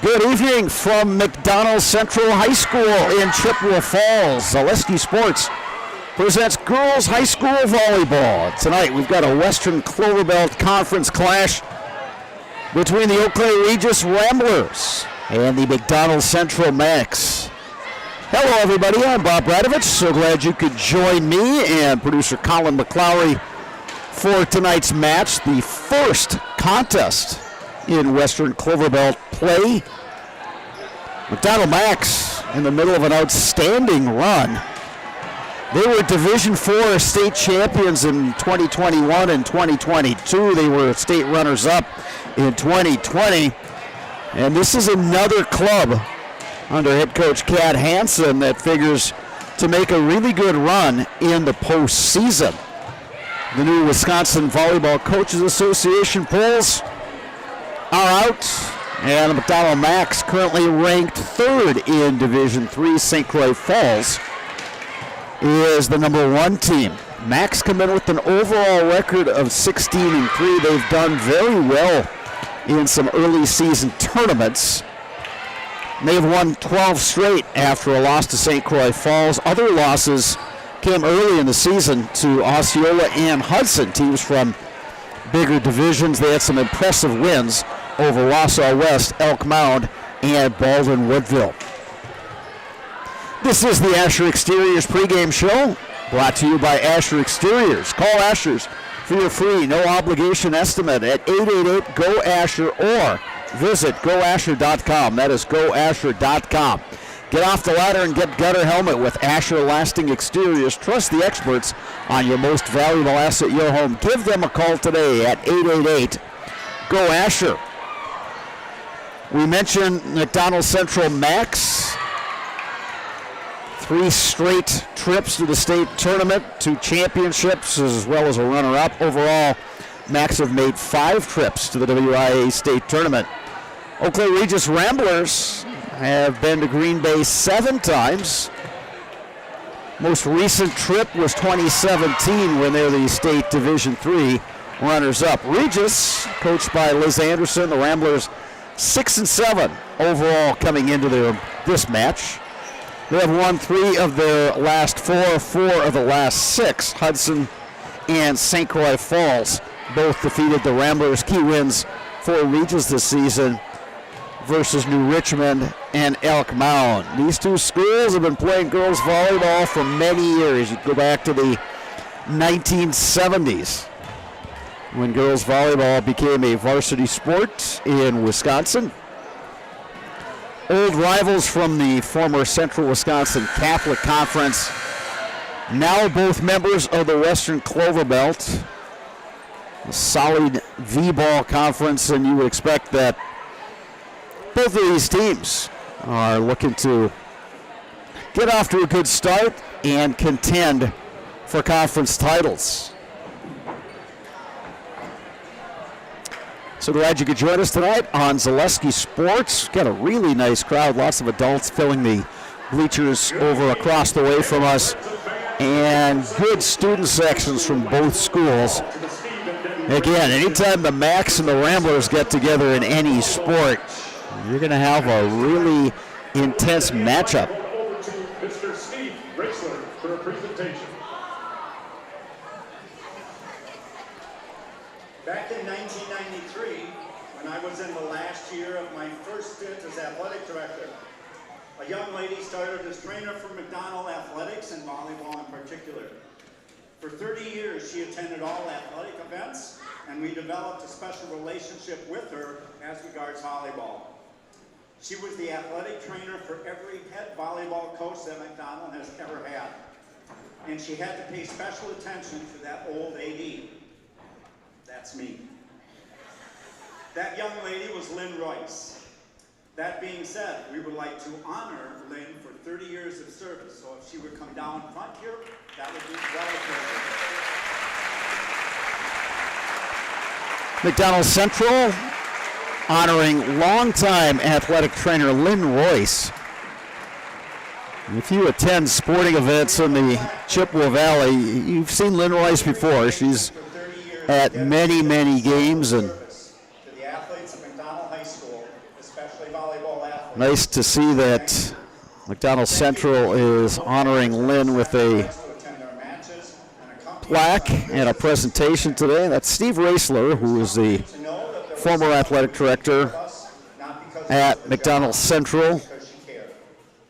Good evening from McDonald Central High School in Chippewa Falls. Zaleski Sports presents girls high school volleyball. Tonight we've got a Western Clover Belt Conference clash between the Eau Claire Regis Ramblers and the McDonald Central Max. Hello everybody, I'm Bob Radovich. So glad you could join me and producer Colin McClowry for tonight's match, the first contest in Western Clover Belt play. McDonald Max in the middle of an outstanding run. They were Division IV state champions in 2021 and 2022. They were state runners-up in 2020. And this is another club under head coach Kat Hansen that figures to make a really good run in the postseason. The new Wisconsin Volleyball Coaches Association polls are out, and the McDonald Max currently ranked third in Division III. St. Croix Falls is the number one team. Max come in with an overall record of 16-3. They've done very well in some early season tournaments. They've won 12 straight after a loss to St. Croix Falls. Other losses came early in the season to Osceola and Hudson, teams from bigger divisions. They had some impressive wins over Wausau West, Elk Mound, and Baldwin Woodville. This is the Asher Exteriors pregame show, brought to you by Asher Exteriors. Call Asher's for your free, no obligation estimate at 888-GO-ASHER or visit goasher.com. That is goasher.com. Get off the ladder and get gutter helmet with Asher Lasting Exteriors. Trust the experts on your most valuable asset, your home. Give them a call today at 888-GO-ASHER. We mentioned McDonald Central Max. 3 straight trips to the state tournament, 2 championships, as well as a runner-up. Overall, Max have made 5 trips to the WIA state tournament. Eau Claire Regis Ramblers have been to Green Bay 7 times. Most recent trip was 2017 when they're the state Division III runners-up. Regis, coached by Liz Anderson, the Ramblers 6-7 overall coming into this match. They have won 3 of their last 4 of the last 6. Hudson and St. Croix Falls both defeated the Ramblers. Key wins for Regis this season versus New Richmond and Elk Mound. These 2 schools have been playing girls volleyball for many years. You go back to the 1970s when girls volleyball became a varsity sport in Wisconsin. Old rivals from the former Central Wisconsin Catholic Conference, now both members of the Western Clover Belt, a solid V-ball conference, and you would expect that both of these teams are looking to get off to a good start and contend for conference titles. So glad you could join us tonight on Zaleski Sports. Got a really nice crowd, lots of adults filling the bleachers over across the way from us, and good student sections from both schools. Again, anytime the Max and the Ramblers get together in any sport, you're going to have a really intense matchup. Mr. Steve Rixler for a presentation. Back in 1993, when I was in the last year of my first stint as athletic director, a young lady started as trainer for McDonald Athletics and volleyball in particular. For 30 years, she attended all athletic events, and we developed a special relationship with her as regards volleyball. She was the athletic trainer for every head volleyball coach that McDonald has ever had. And she had to pay special attention to that old AD. That's me. That young lady was Lynn Royce. That being said, we would like to honor Lynn for 30 years of service. So if she would come down front here, that would be well appreciated. McDonald Central honoring longtime athletic trainer Lynn Royce. If you attend sporting events in the Chippewa Valley, you've seen Lynn Royce before. She's at many, many games. And to the athletes of McDonald High School, especially volleyball Nice to see that McDonald Central is honoring Lynn with a plaque and a presentation today. That's Steve Raisler, who is the former athletic director at McDonald Central,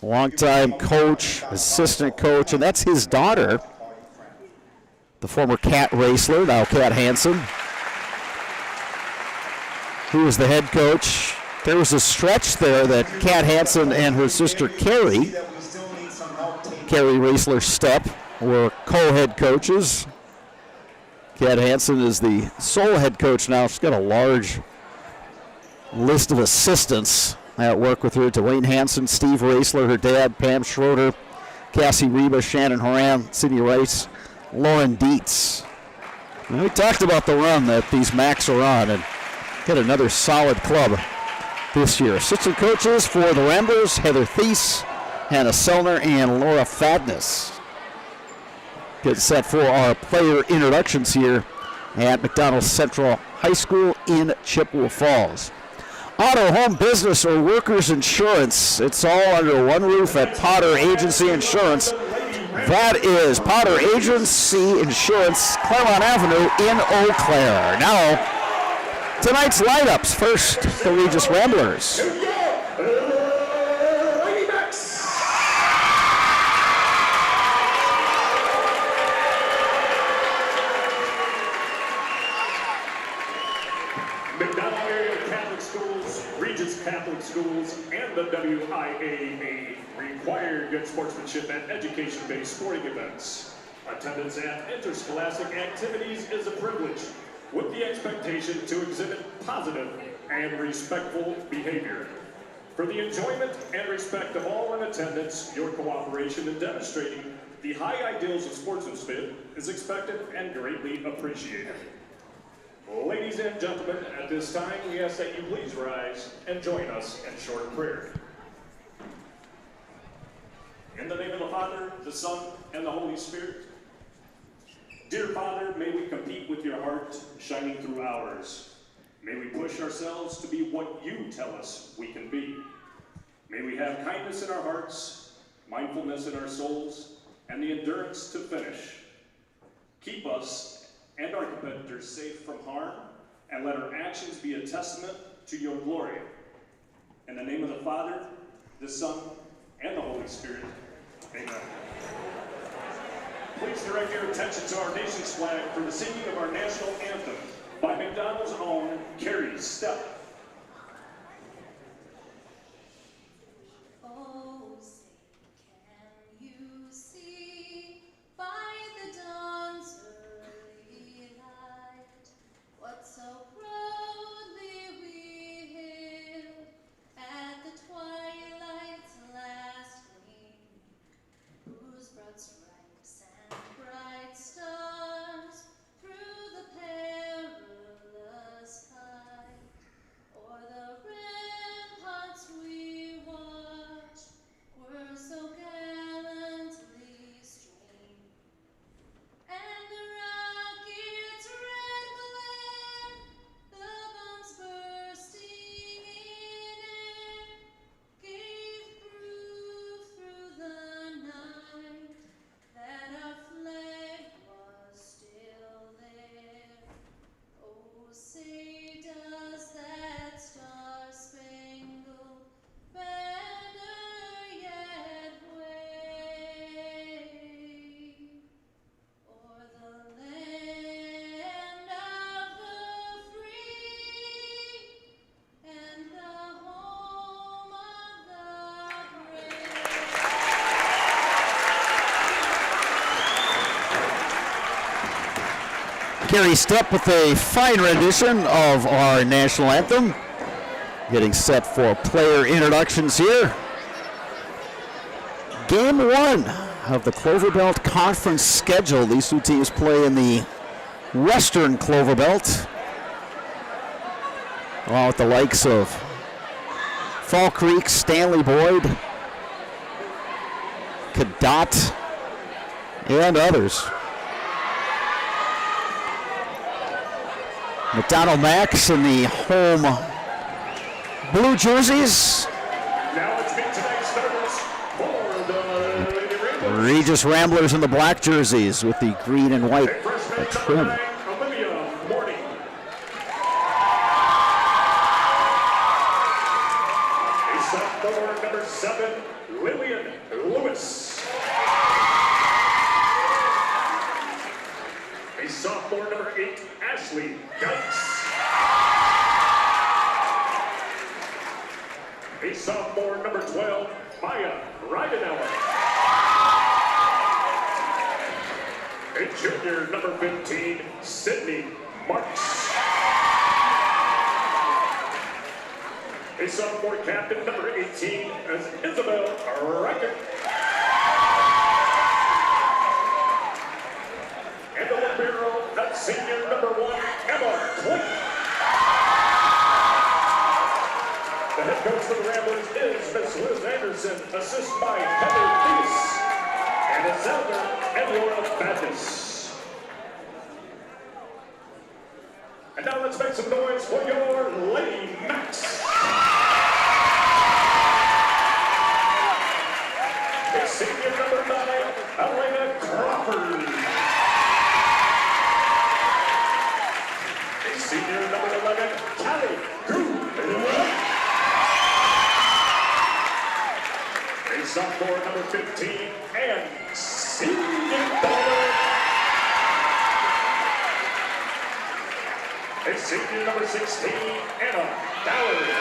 longtime coach, assistant coach, and that's his daughter, the former Kat Raisler, now Kat Hansen, who is the head coach. There was a stretch there that Kat Hansen and her sister Carrie Raisler Stepp, were co-head coaches. Kat Hansen is the sole head coach now. She's got a large list of assistants at work with her. Dwayne Hansen, Steve Raisler, her dad, Pam Schroeder, Cassie Reba, Shannon Horan, Sydney Rice, Lauren Dietz. And we talked about the run that these Macs are on, and got another solid club this year. Assistant coaches for the Ramblers, Heather Thies, Hannah Sellner, and Laura Fadness. Get set for our player introductions here at McDonald Central High School in Chippewa Falls. Auto, home, business, or workers' insurance, it's all under one roof at Potter Agency Insurance. That is Potter Agency Insurance, Claremont Avenue in Eau Claire. Now, tonight's lineups. First, the Regis Ramblers. McDonald Area Catholic Schools, Regis Catholic Schools, and the WIAA require good sportsmanship at education-based sporting events. Attendance at interscholastic activities is a privilege, with the expectation to exhibit positive and respectful behavior. For the enjoyment and respect of all in attendance, your cooperation in demonstrating the high ideals of sportsmanship is expected and greatly appreciated. Ladies and gentlemen, at this time, we ask that you please rise and join us in short prayer. In the name of the Father, the Son, and the Holy Spirit. Dear Father, may we compete with your heart shining through ours. May we push ourselves to be what you tell us we can be. May we have kindness in our hearts, mindfulness in our souls, and the endurance to finish. Keep us and our competitors safe from harm, and let our actions be a testament to your glory. In the name of the Father, the Son, and the Holy Spirit, amen. Please direct your attention to our nation's flag for the singing of our national anthem by McDonald's own Carrie Stepp. Oh, say, can you see by the dawn's early light what so proudly we hailed at the twilight's last gleam, whose broad stripes and bright stars through the perilous fight o'er the ramparts we watched were so gallantly streamed, and the rocket's red glare, the bombs bursting in air, gave proof through the night that our flag was still there. Oh, say does that star-spangled banner yet wave o'er the land of the free and the home of the brave? Carrie Stepp with a fine rendition of our national anthem. Getting set for player introductions here. Game one of the Clover Belt Conference schedule. These two teams play in the Western Clover Belt, along with the likes of Fall Creek, Stanley Boyd, Cadott, and others. McDonald Max in the home blue jerseys. Now Regis Ramblers in the black jerseys with the green and white Freshman trim. number 9, Olivia Morning. A sophomore number 7, Lillian Lewis. A sophomore number 8, Ashley Dykes. A sophomore number 12, Maya Ridenauer. A junior number 15, Sydney Marks. A sophomore captain number 18 is Isabel Reichert. And the libero, that's senior number 1, Emma Clayton. The head coach for the Ramblers is Miss Liz Anderson, assisted by Heather Peace, and a Zelda and Laura Baptist. And now let's make some noise for your Lady Max. It's senior number 9, Elena Crawford. It's senior number 11, Callie Gould. A sophomore number 15 and senior number. A senior number 16, Anna Dowler.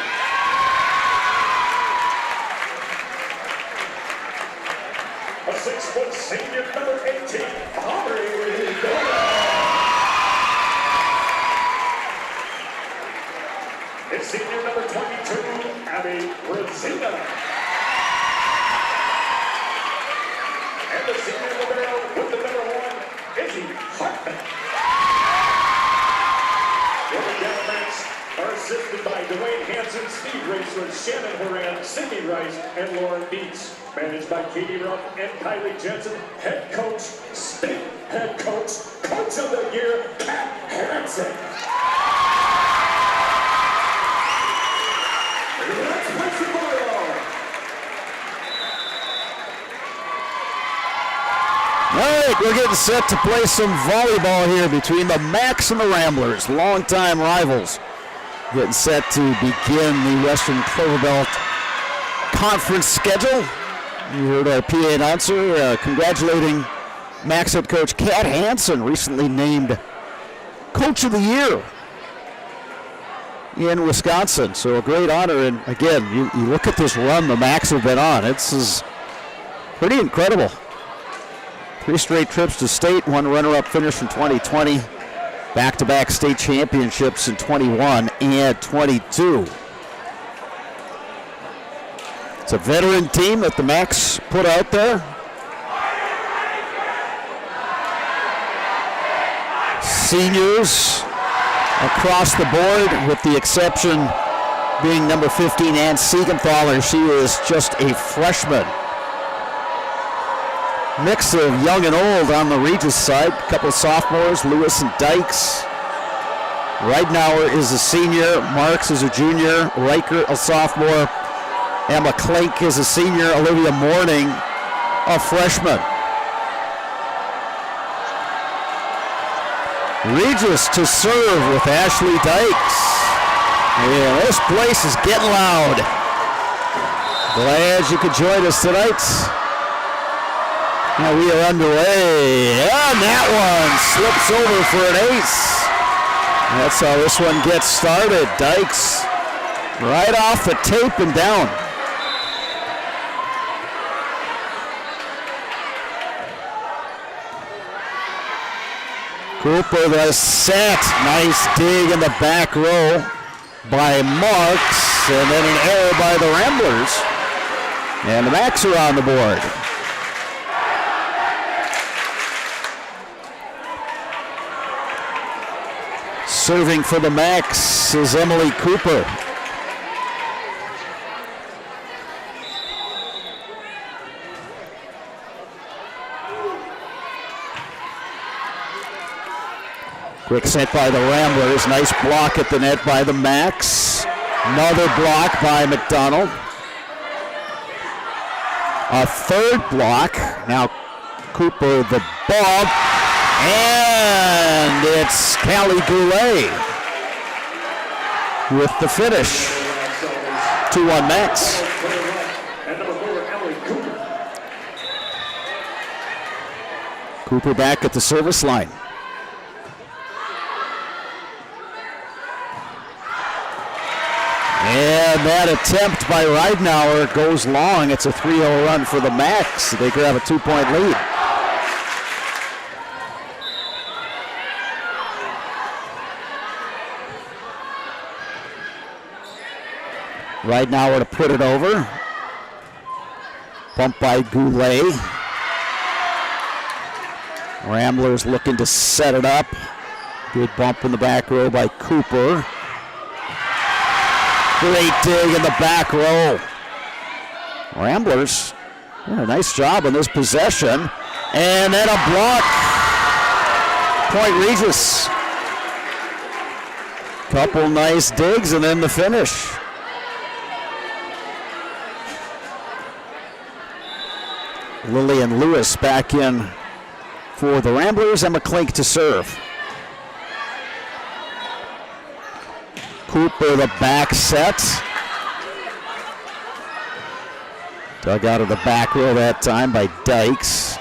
A 6-foot senior number 18, Aubrey Dora. A senior number 22, Abby Rosina. And the senior libero with the number 1, Izzy Hartman. The Diamondbacks are assisted by Dwayne Hanson, Steve Raceler, Shannon Horan, Cindy Rice, and Lauren Beats. Managed by Katie Ruff and Kylie Jensen. Head coach, state head coach, coach of the year, Pat Hansen. Let's play some volleyball. All right, we're getting set to play some volleyball here between the Max and the Ramblers, longtime rivals. Getting set to begin the Western Clover Belt Conference schedule. You heard our PA announcer congratulating Max head coach Kat Hansen, recently named Coach of the Year in Wisconsin. So a great honor. And again, you look at this run the Max have been on. It's pretty incredible. 3 straight trips to state, 1 runner-up finish in 2020, back-to-back state championships in 21 and 22. It's a veteran team that the Max put out there. Seniors across the board, with the exception being number 15, Ann Siegenthaler. She is just a freshman. Mix of young and old on the Regis side. A couple of sophomores, Lewis and Dykes. Ridenauer is a senior. Marks is a junior. Riker, a sophomore. Emma Klink is a senior. Olivia Morning, a freshman. Regis to serve with Ashley Dykes. Yeah, this place is getting loud. Glad you could join us tonight. Now we are underway, and that one slips over for an ace. That's how this one gets started. Dykes right off the tape and down. Cooper the set. Nice dig in the back row by Marks, and then an error by the Ramblers. And the Max are on the board. Serving for the Max is Emily Cooper. Quick set by the Ramblers. Nice block at the net by the Max. Another block by McDonald. A third block. Now Cooper the ball. And it's Callie Goulet with the finish. 2-1 Max. And number 4, Ellie Cooper. Cooper back at the service line. And that attempt by Ridenauer goes long. It's a 3-0 run for the Max. They could have a 2-point lead. Ridenauer to put it over. Bump by Goulet. Ramblers looking to set it up. Good bump in the back row by Cooper. Great dig in the back row. Ramblers doing a nice job on this possession. And then a block. Point Regis. Couple nice digs and then the finish. Lillian Lewis back in for the Ramblers. Emma Klink to serve. Cooper the back set. Dug out of the back row that time by Dykes.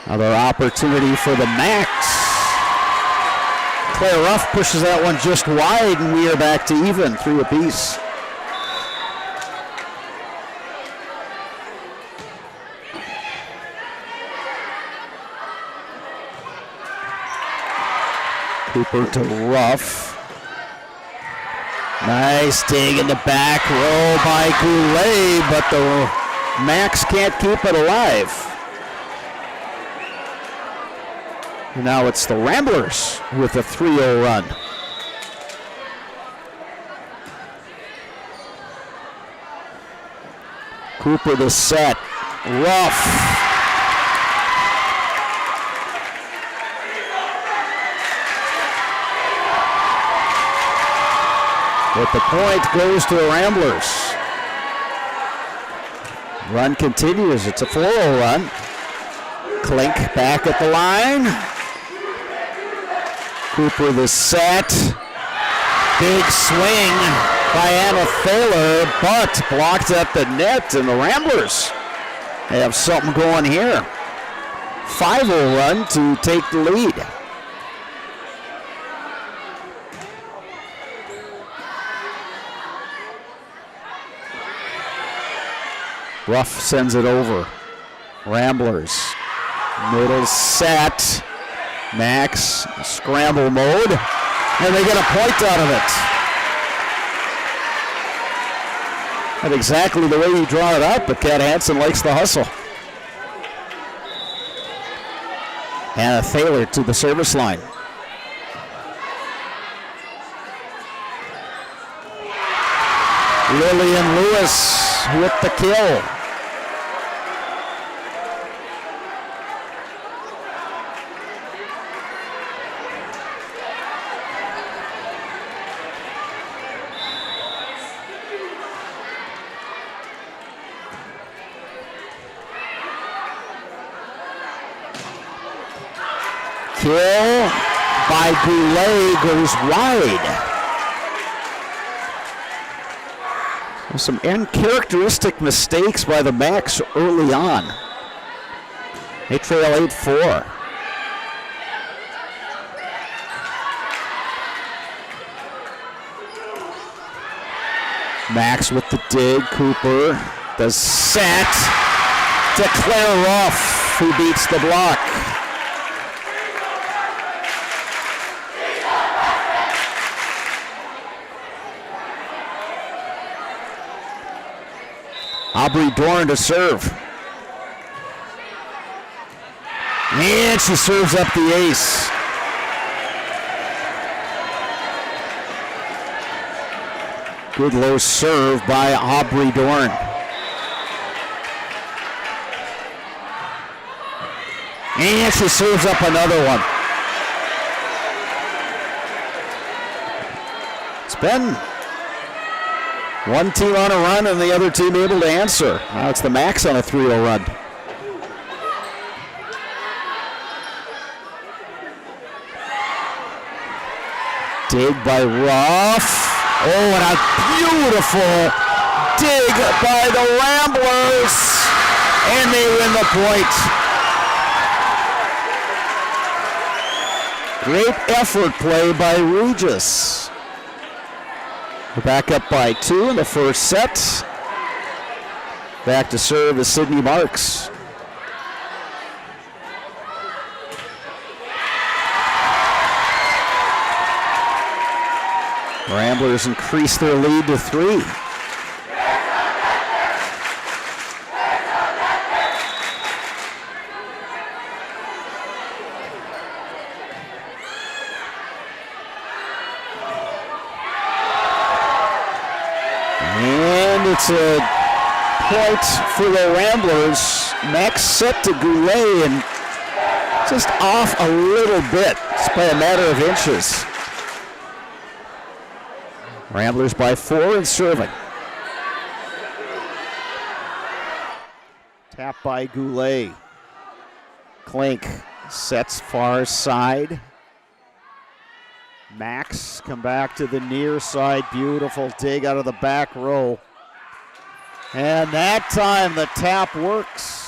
Another opportunity for the Max. Claire Ruff pushes that one just wide, and we are back to even, 3 apiece. Cooper to Ruff. Nice dig in the back row by Goulet, but the Max can't keep it alive. And now it's the Ramblers with a 3-0 run. Cooper the set. Ruff. But the point goes to the Ramblers. Run continues. It's a 4-0 run. Klink back at the line. Cooper the set. Big swing by Anna Thaler, but blocked at the net, and the Ramblers have something going here. 5-0 run to take the lead. Ruff sends it over. Ramblers. Middle set. Max, scramble mode. And they get a point out of it. Not exactly the way you draw it up, but Kat Hansen likes the hustle. Hannah Thaler to the service line. Lillian Lewis with the kill. Kill by Goulet goes wide. Some uncharacteristic mistakes by the Max early on. They trail 8-4. Max with the dig. Cooper the set to Claire Ruff, who beats the block. Aubrey Dorn to serve. And she serves up the ace. Good low serve by Aubrey Dorn. And she serves up another one. It's been one team on a run and the other team able to answer. Now it's the Max on a 3-0 run. Dig by Ruff. Oh, and a beautiful dig by the Ramblers. And they win the point. Great effort play by Regis. We're back up by 2 in the first set. Back to serve is Sydney Marks. Ramblers increase their lead to 3. And it's a point for the Ramblers. Max set to Goulet and just off a little bit. It's by a matter of inches. Ramblers by 4 and serving. Tap by Goulet. Klink sets far side. Max come back to the near side. Beautiful dig out of the back row. And that time the tap works.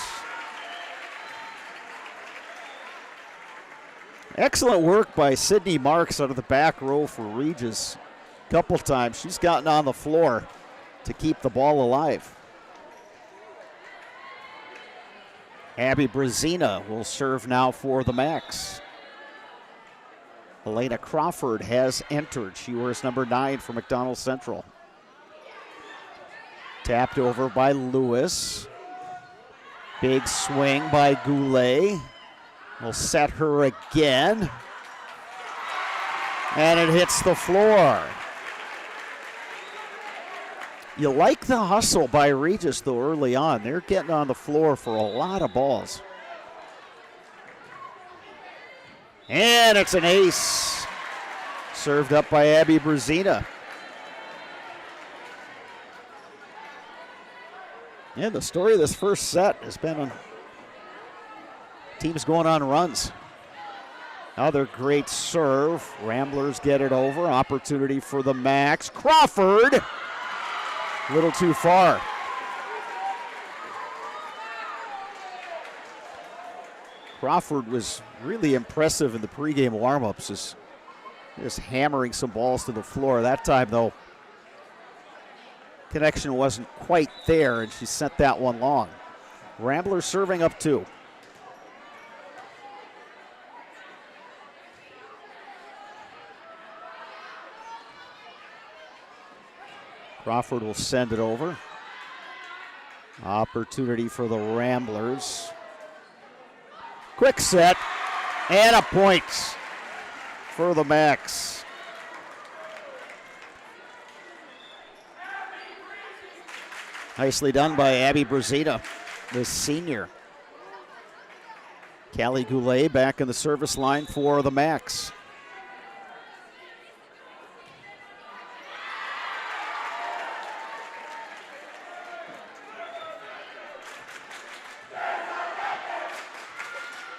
Excellent work by Sydney Marks out of the back row for Regis. Couple times she's gotten on the floor to keep the ball alive. Abby Brazina will serve now for the Max. Elena Crawford has entered. She wears number 9 for McDonald Central. Tapped over by Lewis. Big swing by Goulet. Will set her again. And it hits the floor. You like the hustle by Regis, though, early on. They're getting on the floor for a lot of balls. And it's an ace. Served up by Abby Brazina. Yeah, the story of this first set has been on teams going on runs. Another great serve. Ramblers get it over. Opportunity for the Max. Crawford. A little too far. Crawford was really impressive in the pregame warm-ups, just hammering some balls to the floor. That time, though, connection wasn't quite there, and she sent that one long. Ramblers serving up 2. Crawford will send it over. Opportunity for the Ramblers. Quick set and a point for the Max. Nicely done by Abby Brazina, the senior. Callie Goulet back in the service line for the Max.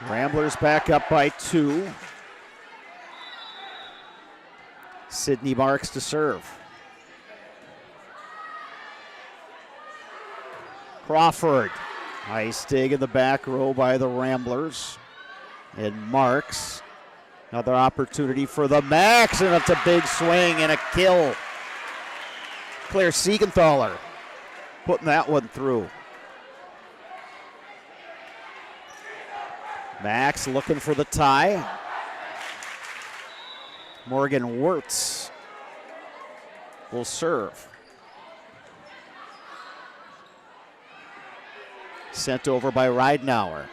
Ramblers back up by 2. Sydney Marks to serve. Crawford. Nice dig in the back row by the Ramblers. And Marks. Another opportunity for the Max, and it's a big swing and a kill. Claire Siegenthaler putting that one through. Max looking for the tie. Morgan Wirtz will serve. Sent over by Ridenour.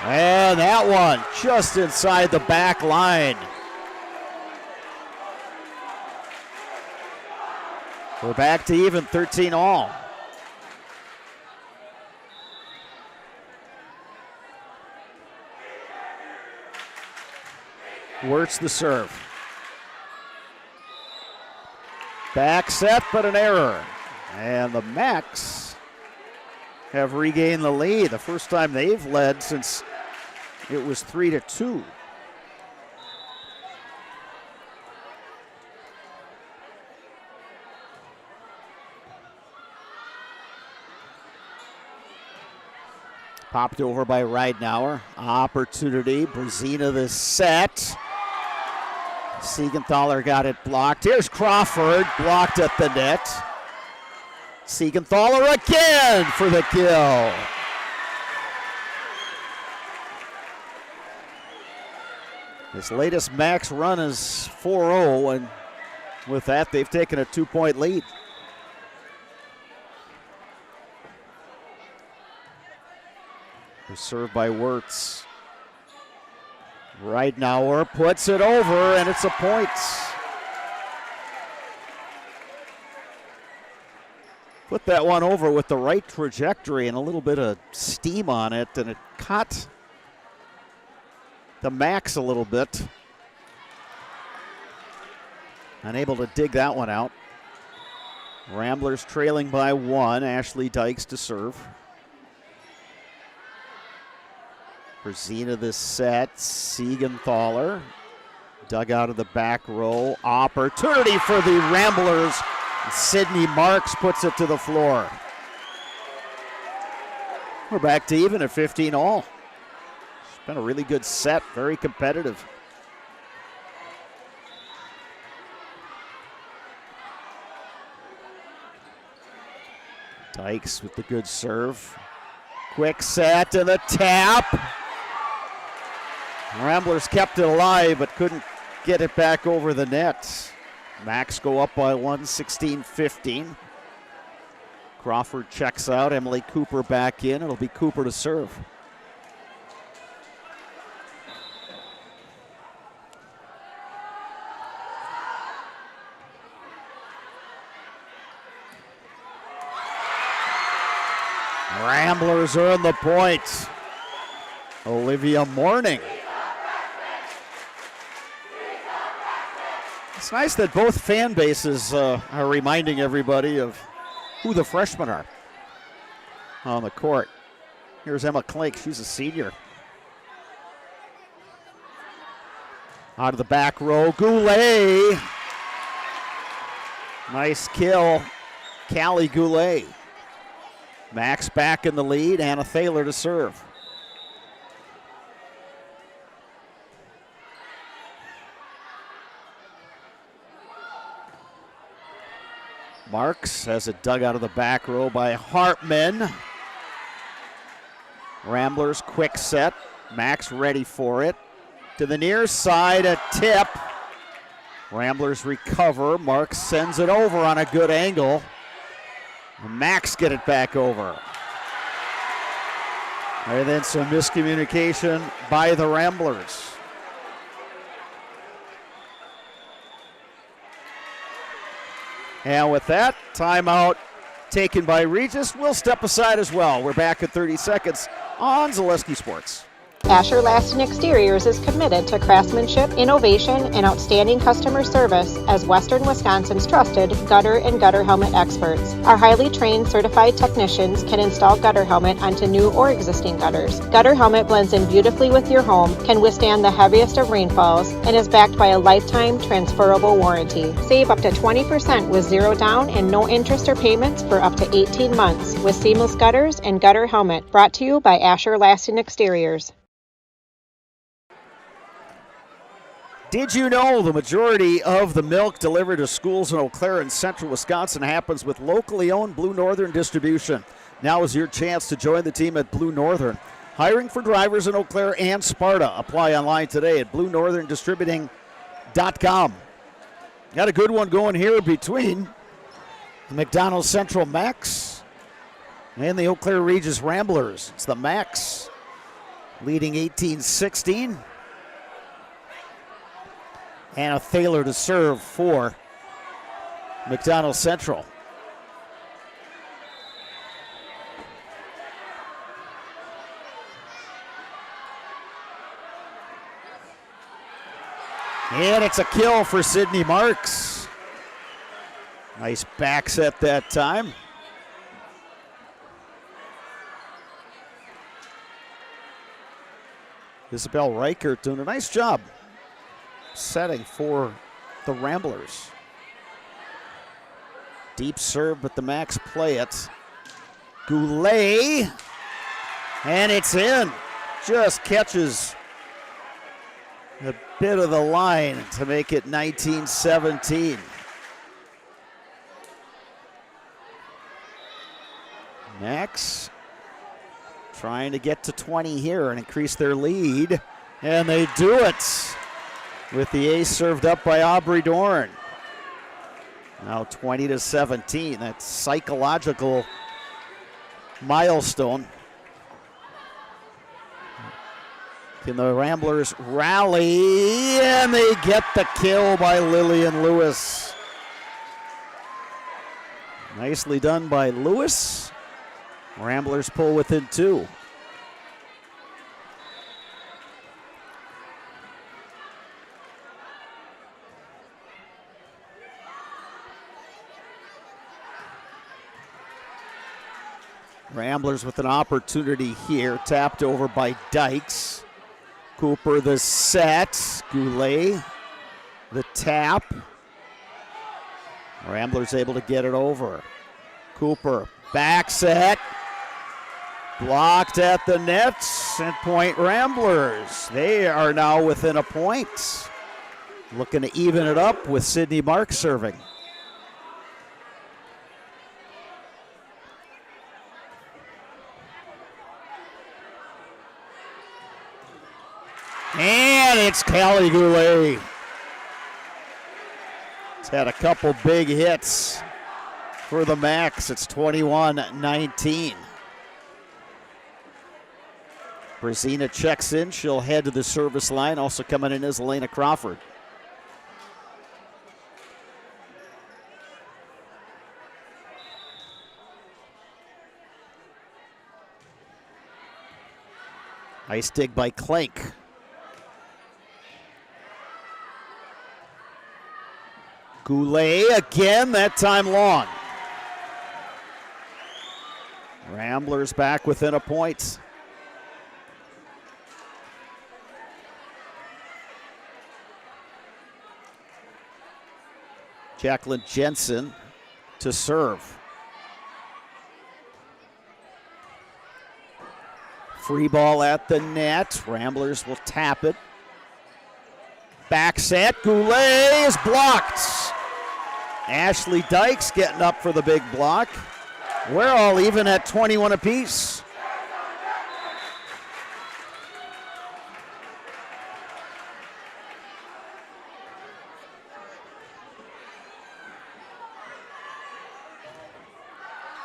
And that one just inside the back line. We're back to even 13 all. Wirtz the serve. Back set, but an error. And the Max have regained the lead. The first time they've led since it was 3-2. Popped over by Ridenauer. Opportunity. Brzezina the set. Siegenthaler got it blocked. Here's Crawford, blocked at the net. Siegenthaler again for the kill. His latest max run is 4-0, and with that, they've taken a 2-point lead. Served by Wirtz. Ridenauer puts it over, and it's a point. Put that one over with the right trajectory and a little bit of steam on it, and it caught the max a little bit. Unable to dig that one out. Ramblers trailing by 1. Ashley Dykes to serve. Brzezina this set. Siegenthaler dug out of the back row. Opportunity for the Ramblers. Sydney Marks puts it to the floor. We're back to even at 15 all. It's been a really good set, very competitive. Dykes with the good serve. Quick set and a tap. Ramblers kept it alive but couldn't get it back over the net. Max go up by 1, 16-15. Crawford checks out. Emily Cooper back in. It'll be Cooper to serve. Ramblers earn the point. Olivia Morning. It's nice that both fan bases are reminding everybody of who the freshmen are on the court. Here's Emma Klink. She's a senior. Out of the back row, Goulet. Nice kill, Callie Goulet. Max back in the lead. Anna Thaler to serve. Marks has it dug out of the back row by Hartman. Ramblers quick set. Max ready for it. To the near side, a tip. Ramblers recover. Marks sends it over on a good angle. Max get it back over. And then some miscommunication by the Ramblers. And with that, timeout taken by Regis. We'll step aside as well. We're back at 30 seconds on Zaleski Sports. Asher Laston Exteriors is committed to craftsmanship, innovation, and outstanding customer service as Western Wisconsin's trusted gutter and gutter helmet experts. Our highly trained certified technicians can install gutter helmet onto new or existing gutters. Gutter helmet blends in beautifully with your home, can withstand the heaviest of rainfalls, and is backed by a lifetime transferable warranty. Save up to 20% with zero down and no interest or payments for up to 18 months with seamless gutters and gutter helmet. Brought to you by Asher Laston Exteriors. Did you know the majority of the milk delivered to schools in Eau Claire and central Wisconsin happens with locally owned Blue Northern Distribution? Now is your chance to join the team at Blue Northern. Hiring for drivers in Eau Claire and Sparta. Apply online today at BlueNorthernDistributing.com. Got a good one going here between the McDonald Central Max and the Eau Claire Regis Ramblers. It's the Max leading 18-16. Anna Thaler to serve for McDonald Central. And it's a kill for Sydney Marks. Nice back set that time. Isabel Reichert doing a nice job setting for the Ramblers. Deep serve, but the Max play it. Goulet And it's in. Just catches a bit of the line to make it 19-17. Max trying to get to 20 here and increase their lead. And they do it with the ace served up by Aubrey Dorn. Now 20-17. That's psychological milestone. Can the Ramblers rally? And they get the kill by Lillian Lewis. Nicely done by Lewis. Ramblers pull within 2. Ramblers with an opportunity here, tapped over by Dykes. Cooper the set, Goulet the tap. Ramblers able to get it over. Cooper back set, blocked at the nets, and point Ramblers. They are now within a point. Looking to even it up with Sydney Marks serving. And it's Callie Goulet. It's had a couple big hits for the Max. It's 21-19. Brazina checks in. She'll head to the service line. Also coming in is Elena Crawford. Nice dig by Clank. Goulet again, that time long. Ramblers back within a point. Jacqueline Jensen to serve. Free ball at the net. Ramblers will tap it. Back set. Goulet is blocked. Ashley Dykes getting up for the big block. We're all even at 21 apiece.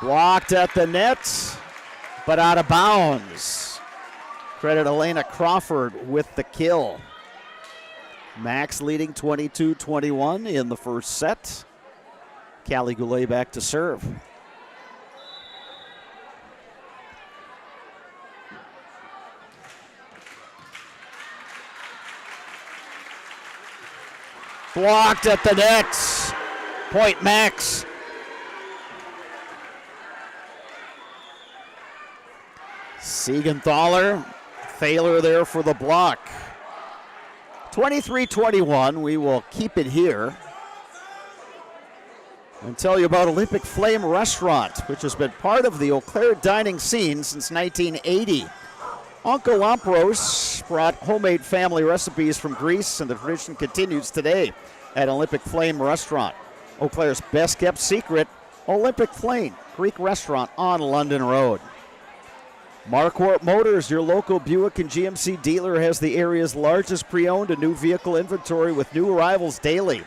Blocked at the net, but out of bounds. Credit Elena Crawford with the kill. Max leading 22-21 in the first set. Callie Goulet back to serve. Blocked at the net. Point Max. Siegenthaler, Thaler there for the block. 23-21, we will keep it here and tell you about Olympic Flame Restaurant, which has been part of the Eau Claire dining scene since 1980. Uncle Lampros brought homemade family recipes from Greece, and the tradition continues today at Olympic Flame Restaurant. Eau Claire's best-kept secret, Olympic Flame, Greek restaurant on London Road. Marquardt Motors, your local Buick and GMC dealer, has the area's largest pre-owned and new vehicle inventory with new arrivals daily.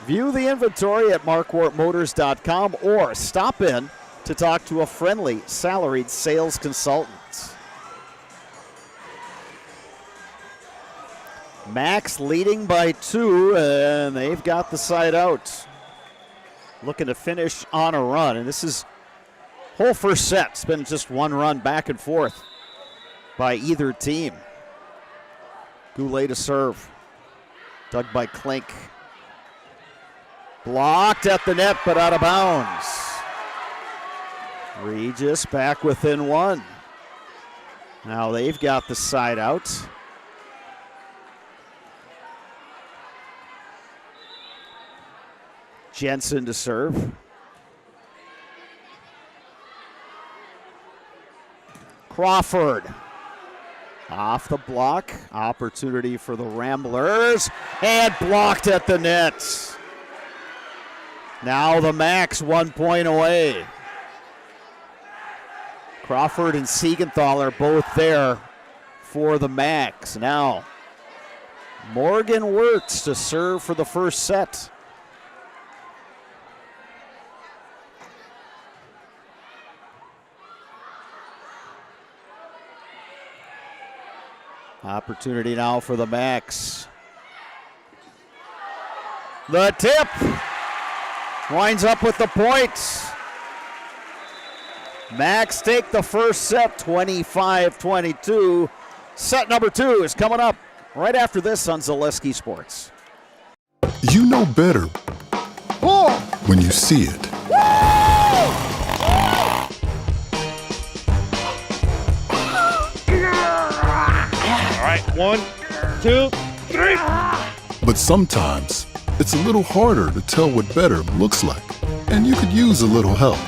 View the inventory at marquardtmotors.com or stop in to talk to a friendly salaried sales consultant. Max leading by 2, and they've got the side out. Looking to finish on a run, and this is whole first set. It's been just one run back and forth by either team. Goulet to serve. Dug by Klink. Blocked at the net, but out of bounds. Regis back within 1. Now they've got the side out. Jensen to serve. Crawford. Off the block. Opportunity for the Ramblers. And blocked at the net. Now the Macs 1 point away. Crawford and Siegenthaler are both there for the Macs. Now Morgan Wirtz to serve for the first set. Opportunity now for the Macs. The tip winds up with the points. Macs take the first set, 25-22. Set number 2 is coming up right after this on Zaleski Sports. You know better when you see it. All right, 1, 2, 3. But sometimes it's a little harder to tell what better looks like, and you could use a little help.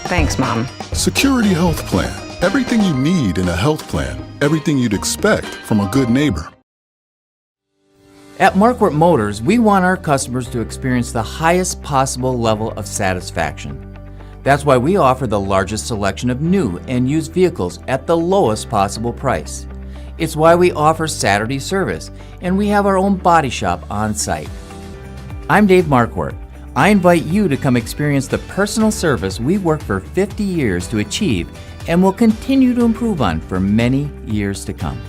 Thanks, Mom. Security Health Plan. Everything you need in a health plan. Everything you'd expect from a good neighbor. At Marquardt Motors, we want our customers to experience the highest possible level of satisfaction. That's why we offer the largest selection of new and used vehicles at the lowest possible price. It's why we offer Saturday service, and we have our own body shop on site. I'm Dave Marquardt. I invite you to come experience the personal service we've worked for 50 years to achieve and will continue to improve on for many years to come.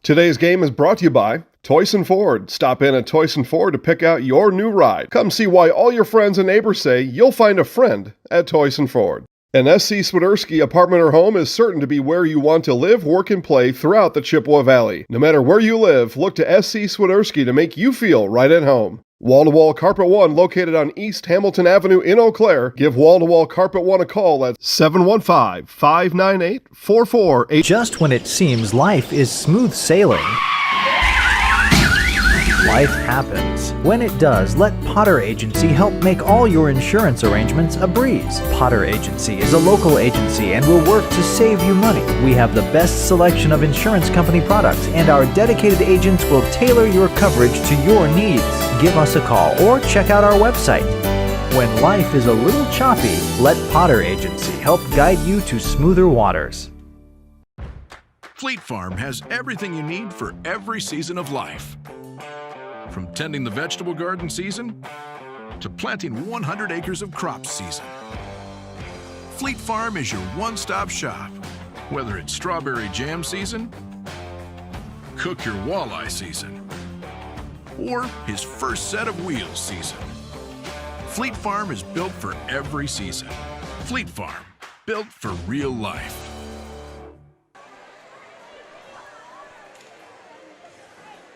Today's game is brought to you by Toyson Ford. Stop in at Toyson Ford to pick out your new ride. Come see why all your friends and neighbors say you'll find a friend at Toyson Ford. An SC Swiderski apartment or home is certain to be where you want to live, work, and play throughout the Chippewa Valley. No matter where you live, look to SC Swiderski to make you feel right at home. Wall-to-Wall Carpet One, located on East Hamilton Avenue in Eau Claire. Give Wall-to-Wall Carpet One a call at 715-598-4488. Just when it seems life is smooth sailing, life happens. When it does, let Potter Agency help make all your insurance arrangements a breeze. Potter Agency is a local agency and will work to save you money. We have the best selection of insurance company products, and our dedicated agents will tailor your coverage to your needs. Give us a call or check out our website. When life is a little choppy, let Potter Agency help guide you to smoother waters. Fleet Farm has everything you need for every season of life. From tending the vegetable garden season to planting 100 acres of crops season. Fleet Farm is your one-stop shop. Whether it's strawberry jam season, cook your walleye season, or his first set of wheels season. Fleet Farm is built for every season. Fleet Farm, built for real life.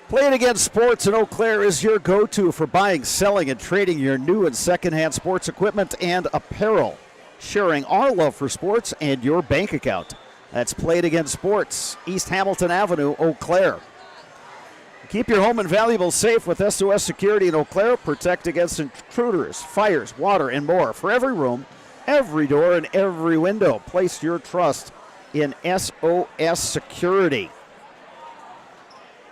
Play It Again Sports in Eau Claire is your go-to for buying, selling, and trading your new and second-hand sports equipment and apparel. Sharing our love for sports and your bank account. That's Play It Again Sports, East Hamilton Avenue, Eau Claire. Keep your home and valuables safe with SOS Security in Eau Claire. Protect against intruders, fires, water, and more. For every room, every door, and every window, place your trust in SOS Security.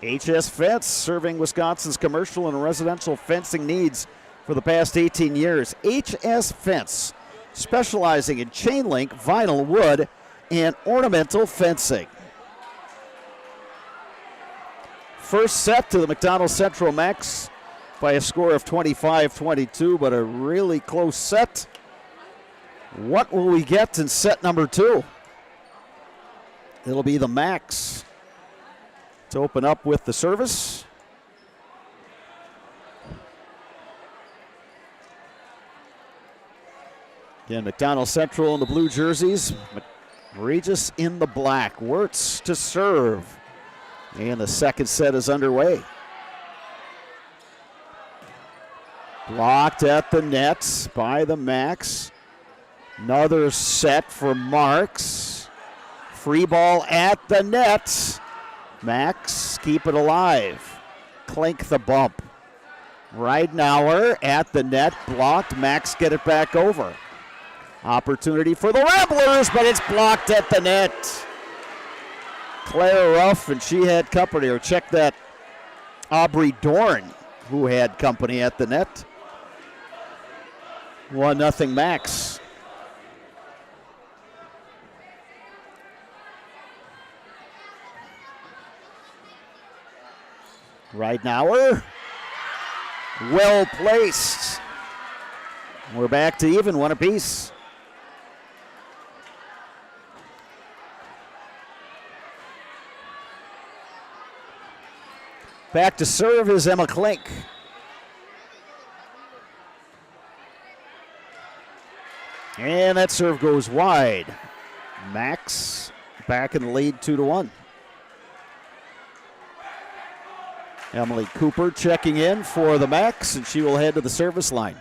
HS Fence, serving Wisconsin's commercial and residential fencing needs for the past 18 years. HS Fence, specializing in chain link, vinyl, wood, and ornamental fencing. First set to the McDonald Central Macs by a score of 25-22, but a really close set. What will we get in set number 2? It'll be the Macs to open up with the service. Again, McDonald Central in the blue jerseys. Regis in the black. Wirtz to serve. And the second set is underway. Blocked at the nets by the Macs. Another set for Marks. Free ball at the net. Macs keep it alive. Clink the bump. Ridenauer at the net, blocked. Max get it back over. Opportunity for the Ramblers, but it's blocked at the net. Claire Ruff, and she had company, or check that, Aubrey Dorn, who had company at the net. 1-0 Max. Ridenauer, well placed. We're back to even, one apiece. Back to serve is Emma Klink. And that serve goes wide. Max back in the lead 2-1. Emily Cooper checking in for the Max, and she will head to the service line.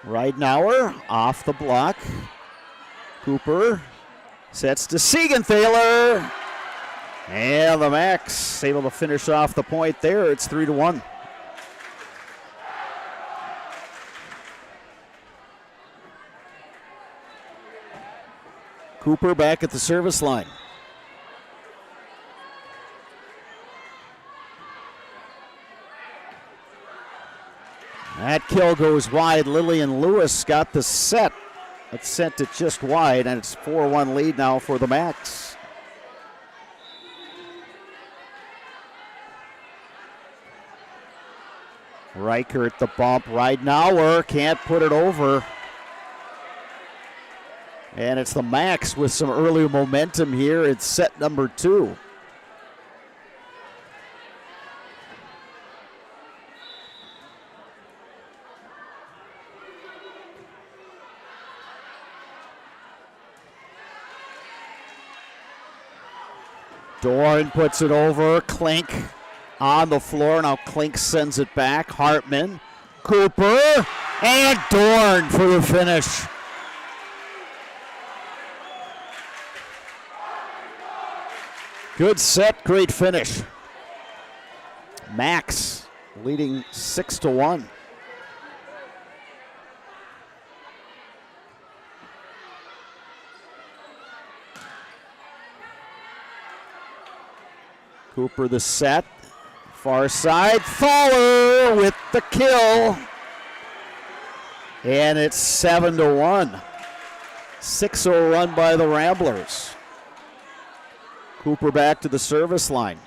Ridenauer off the block. Cooper sets to Siegenthaler. And the Max able to finish off the point there. It's 3-1. Cooper back at the service line. That kill goes wide. Lillian Lewis got the set. It sent it just wide, and it's 4-1 lead now for the Max. Reichert the bump. Ridenauer can't put it over. And it's the Max with some early momentum here. It's set number 2. Dorn puts it over. Klink on the floor. Now Klink sends it back. Hartman, Cooper, and Dorn for the finish. Good set, great finish. Max leading 6-1. Cooper the set. Far side. Fowler with the kill. And it's 7-1. 6-0 run by the Ramblers. Cooper back to the service line.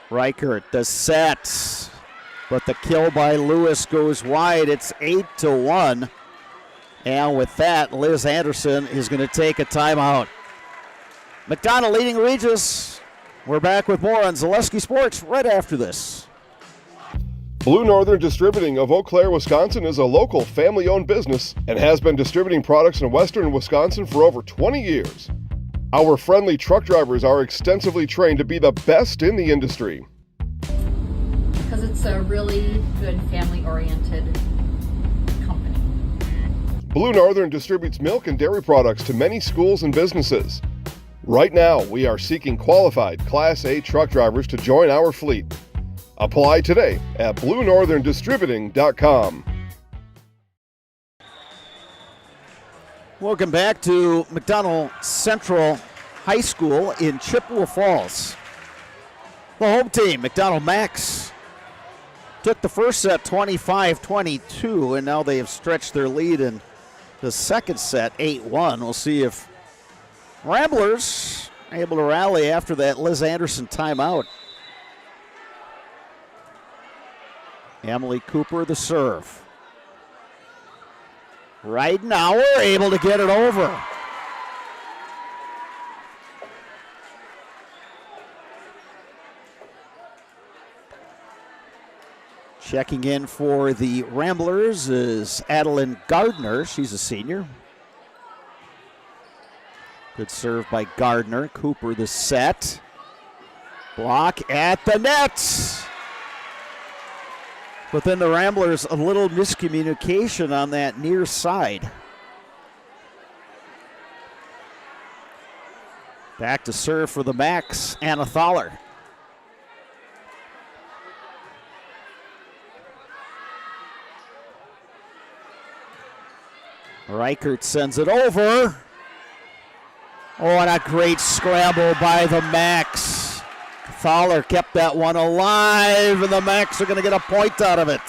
Reichert the set. But the kill by Lewis goes wide. It's 8-1. And with that, Liz Anderson is going to take a timeout. McDonald leading Regis. We're back with more on Zaleski Sports right after this. Blue Northern Distributing of Eau Claire, Wisconsin is a local family-owned business and has been distributing products in western Wisconsin for over 20 years. Our friendly truck drivers are extensively trained to be the best in the industry. Because it's a really good family-oriented company. Blue Northern distributes milk and dairy products to many schools and businesses. Right now, we are seeking qualified Class A truck drivers to join our fleet. Apply today at BlueNorthernDistributing.com. Welcome back to McDonald Central High School in Chippewa Falls. The home team, McDonald Max, took the first set 25-22, and now they have stretched their lead in the second set 8-1. We'll see if Ramblers able to rally after that Liz Anderson timeout. Emily Cooper the serve. Ridenauer able to get it over. Checking in for the Ramblers is Adeline Gardner. She's a senior. Good serve by Gardner. Cooper the set. Block at the net. But then the Ramblers, a little miscommunication on that near side. Back to serve for the Macs, Anna Thaler. Reichert sends it over. Oh, and a great scramble by the Macs. Thaler kept that one alive, and the Macs are going to get a point out of it.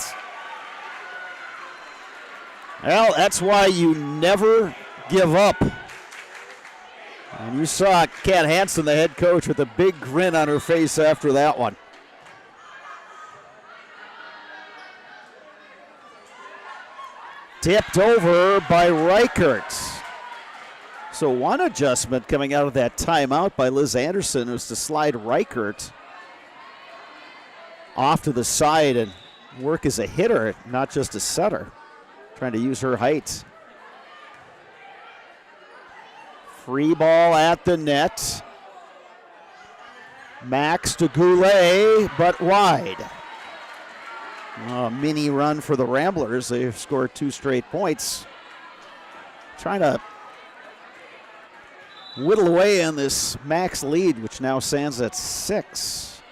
Well, that's why you never give up. And you saw Kat Hansen, the head coach, with a big grin on her face after that one. Tipped over by Reichert. So one adjustment coming out of that timeout by Liz Anderson was to slide Reichert off to the side and work as a hitter, not just a setter, trying to use her height. Free ball at the net. Max to Goulet, but wide. A mini run for the Ramblers. They've scored 2 straight points. Trying to whittle away on this Max lead, which now stands at 6.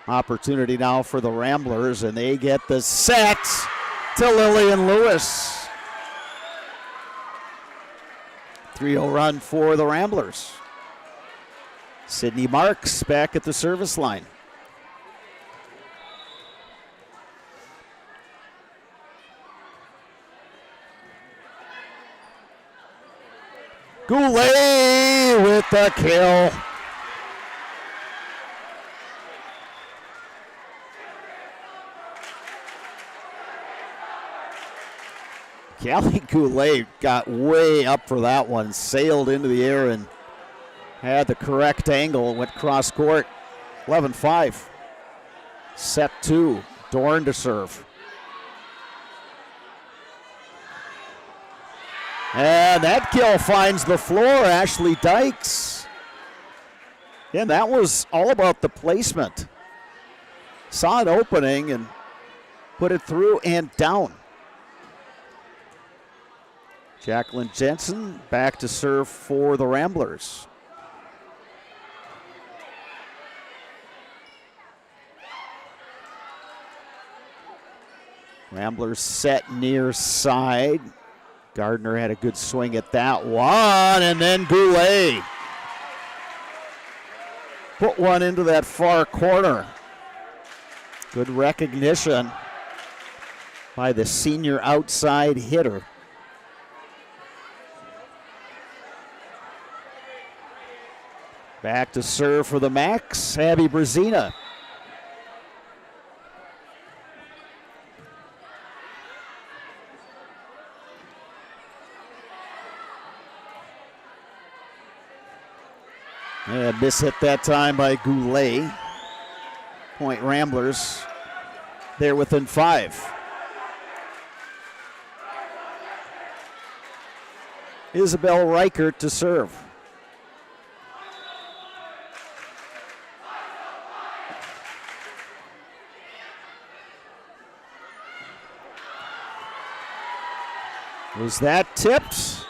Opportunity now for the Ramblers, and they get the set to Lillian Lewis. 3-0 run for the Ramblers. Sydney Marks back at the service line. Goulet with the kill. Callie Goulet got way up for that one, sailed into the air and had the correct angle, went cross court. 11-5. Set 2, Dorn to serve. And that kill finds the floor, Ashley Dykes. And that was all about the placement. Saw an opening and put it through and down. Jacqueline Jensen back to serve for the Ramblers. Ramblers set near side. Gardner had a good swing at that one, and then Goulet put one into that far corner. Good recognition by the senior outside hitter. Back to serve for the Macs, Abby Brzezina. And miss hit that time by Goulet. Point Ramblers. They're within 5. Isabel Reichert to serve. Was that tipped?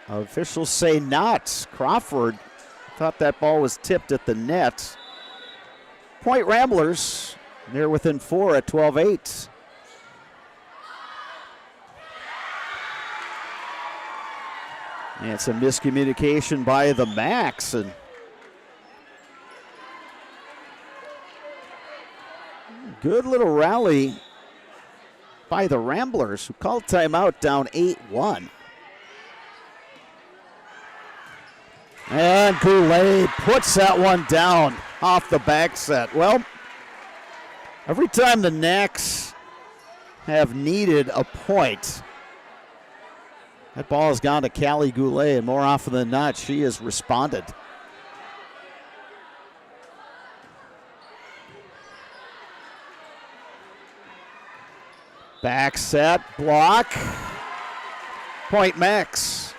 Officials say not. Crawford thought that ball was tipped at the net. Point Ramblers, they're within 4 at 12-8. And it's a miscommunication by the Macs. And good little rally by the Ramblers, who called timeout down 8-1. And Goulet puts that one down off the back set. Well, every time the Knacks have needed a point, that ball has gone to Callie Goulet, and more often than not, she has responded. Back set, block, point Max.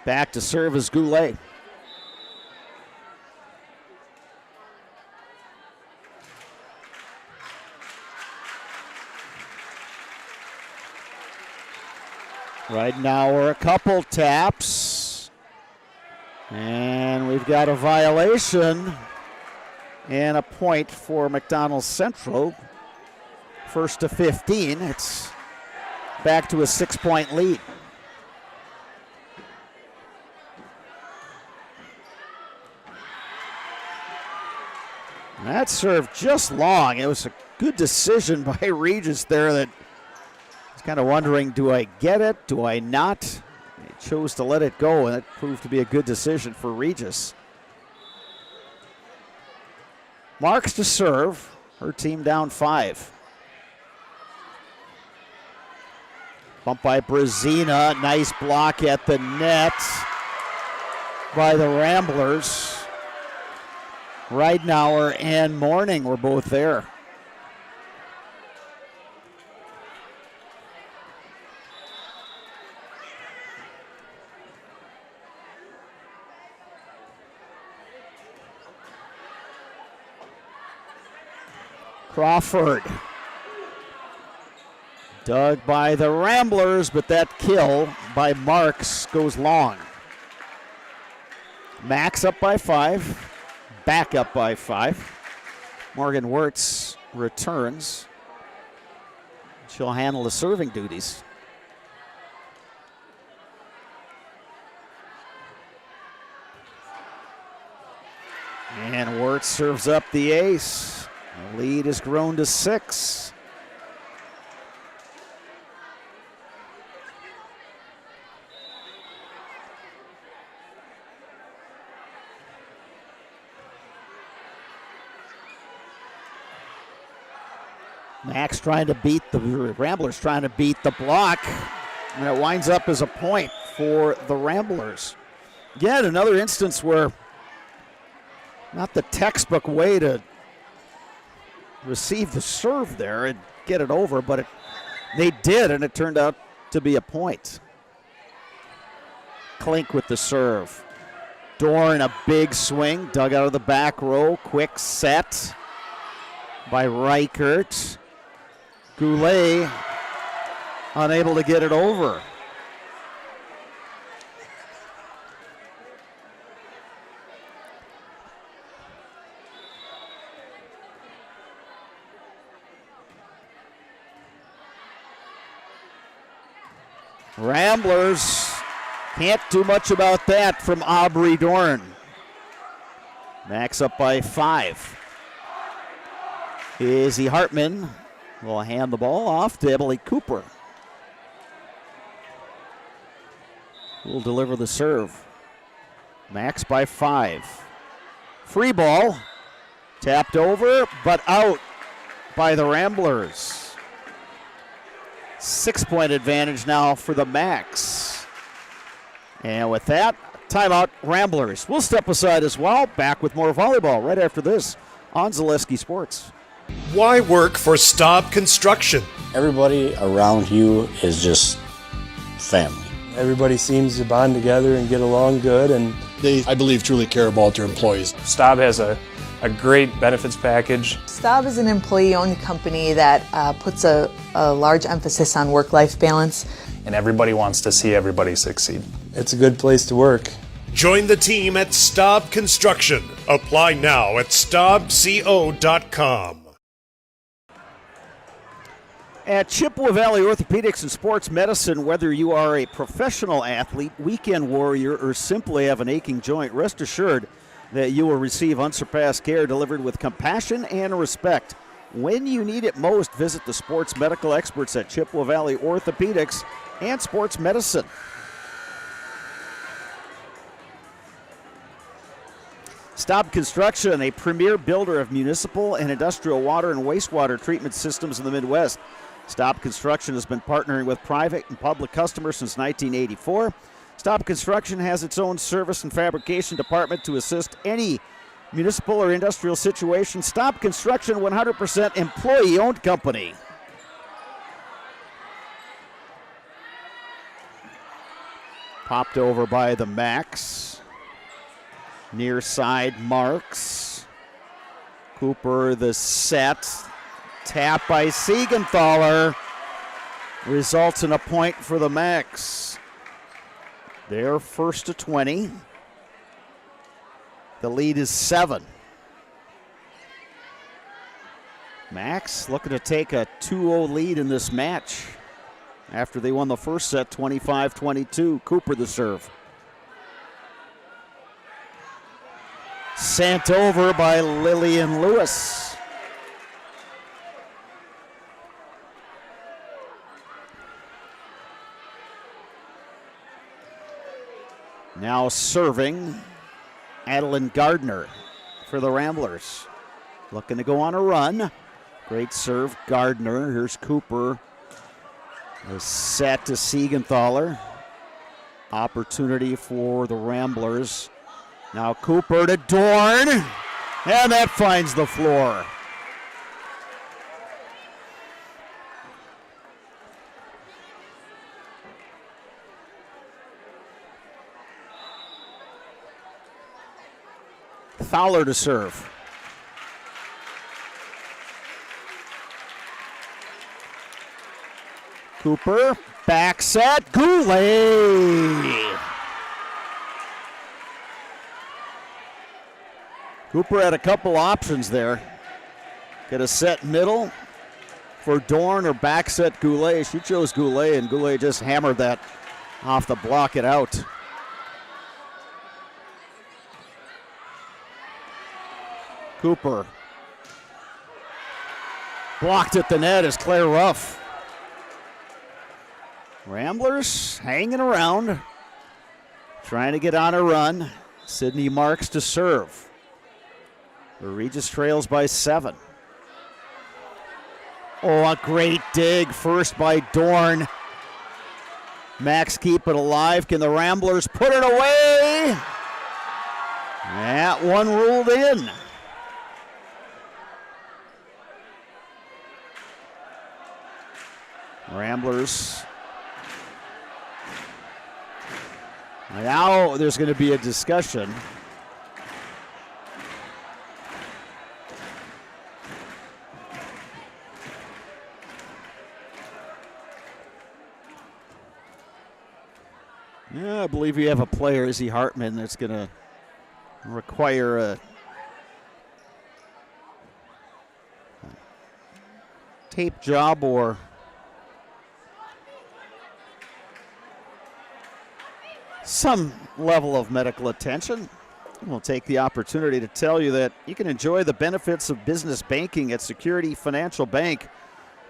Back to serve is Goulet. Right now we're a couple taps. And we've got a violation and a point for McDonald Central. First to 15. It's back to a 6-point lead. That served just long. It was a good decision by Regis there that he's kind of wondering, do I get it? Do I not? He chose to let it go, and it proved to be a good decision for Regis. Marks to serve. Her team down 5. Bump by Brazina. Nice block at the net by the Ramblers. Ridenauer and Morning were both there. Crawford. Dug by the Ramblers, but that kill by Marks goes long. Max up by 5. Back up by 5. Morgan Wirtz returns. She'll handle the serving duties. And Wirtz serves up the ace. The lead has grown to 6. Max trying to beat the Ramblers, trying to beat the block, and it winds up as a point for the Ramblers. Again, another instance where not the textbook way to receive the serve there and get it over, but they did, and it turned out to be a point. Klink with the serve. Dorn, a big swing, dug out of the back row, quick set by Reichert. Goulet unable to get it over. Ramblers can't do much about that from Aubrey Dorn. Max up by 5. Izzy Hartman will hand the ball off to Emily Cooper, who will deliver the serve. Max by 5. Free ball. Tapped over, but out by the Ramblers. 6-point advantage now for the Max. And with that, timeout, Ramblers. We'll step aside as well. Back with more volleyball right after this on Zaleski Sports. Why work for Staub Construction? Everybody around you is just family. Everybody seems to bond together and get along good, and They, I believe, truly care about their employees. Staub has a great benefits package. Staub is an employee-owned company that puts a large emphasis on work-life balance. And everybody wants to see everybody succeed. It's a good place to work. Join the team at Staub Construction. Apply now at staubco.com. At Chippewa Valley Orthopedics and Sports Medicine, whether you are a professional athlete, weekend warrior, or simply have an aching joint, rest assured that you will receive unsurpassed care delivered with compassion and respect. When you need it most, visit the sports medical experts at Chippewa Valley Orthopedics and Sports Medicine. Staub Construction, a premier builder of municipal and industrial water and wastewater treatment systems in the Midwest. Staub Construction has been partnering with private and public customers since 1984. Staub Construction has its own service and fabrication department to assist any municipal or industrial situation. Staub Construction, 100% employee-owned company. Popped over by the Max. Near side Marks. Cooper the set. Tap by Siegenthaler. Results in a point for the Max. They're first to 20. The lead is 7. Max looking to take a 2-0 lead in this match after they won the first set 25-22. Cooper the serve. Sent over by Lillian Lewis. Now serving, Adeline Gardner for the Ramblers. Looking to go on a run. Great serve, Gardner. Here's Cooper. The set to Siegenthaler. Opportunity for the Ramblers. Now Cooper to Dorn. And that finds the floor. Fowler to serve. Cooper, back set, Goulet. Cooper had a couple options there. Get a set middle for Dorn or back set Goulet. She chose Goulet, and Goulet just hammered that off the block it out. Cooper. Blocked at the net is Claire Ruff. Ramblers hanging around, trying to get on a run. Sydney Marks to serve. The Regis trails by 7. Oh, a great dig first by Dorn. Max keep it alive. Can the Ramblers put it away? That one ruled in. Ramblers. Now there's going to be a discussion. Yeah, I believe you have a player, Izzy Hartman, that's going to require a tape job or some level of medical attention. We'll take the opportunity to tell you that you can enjoy the benefits of business banking at Security Financial Bank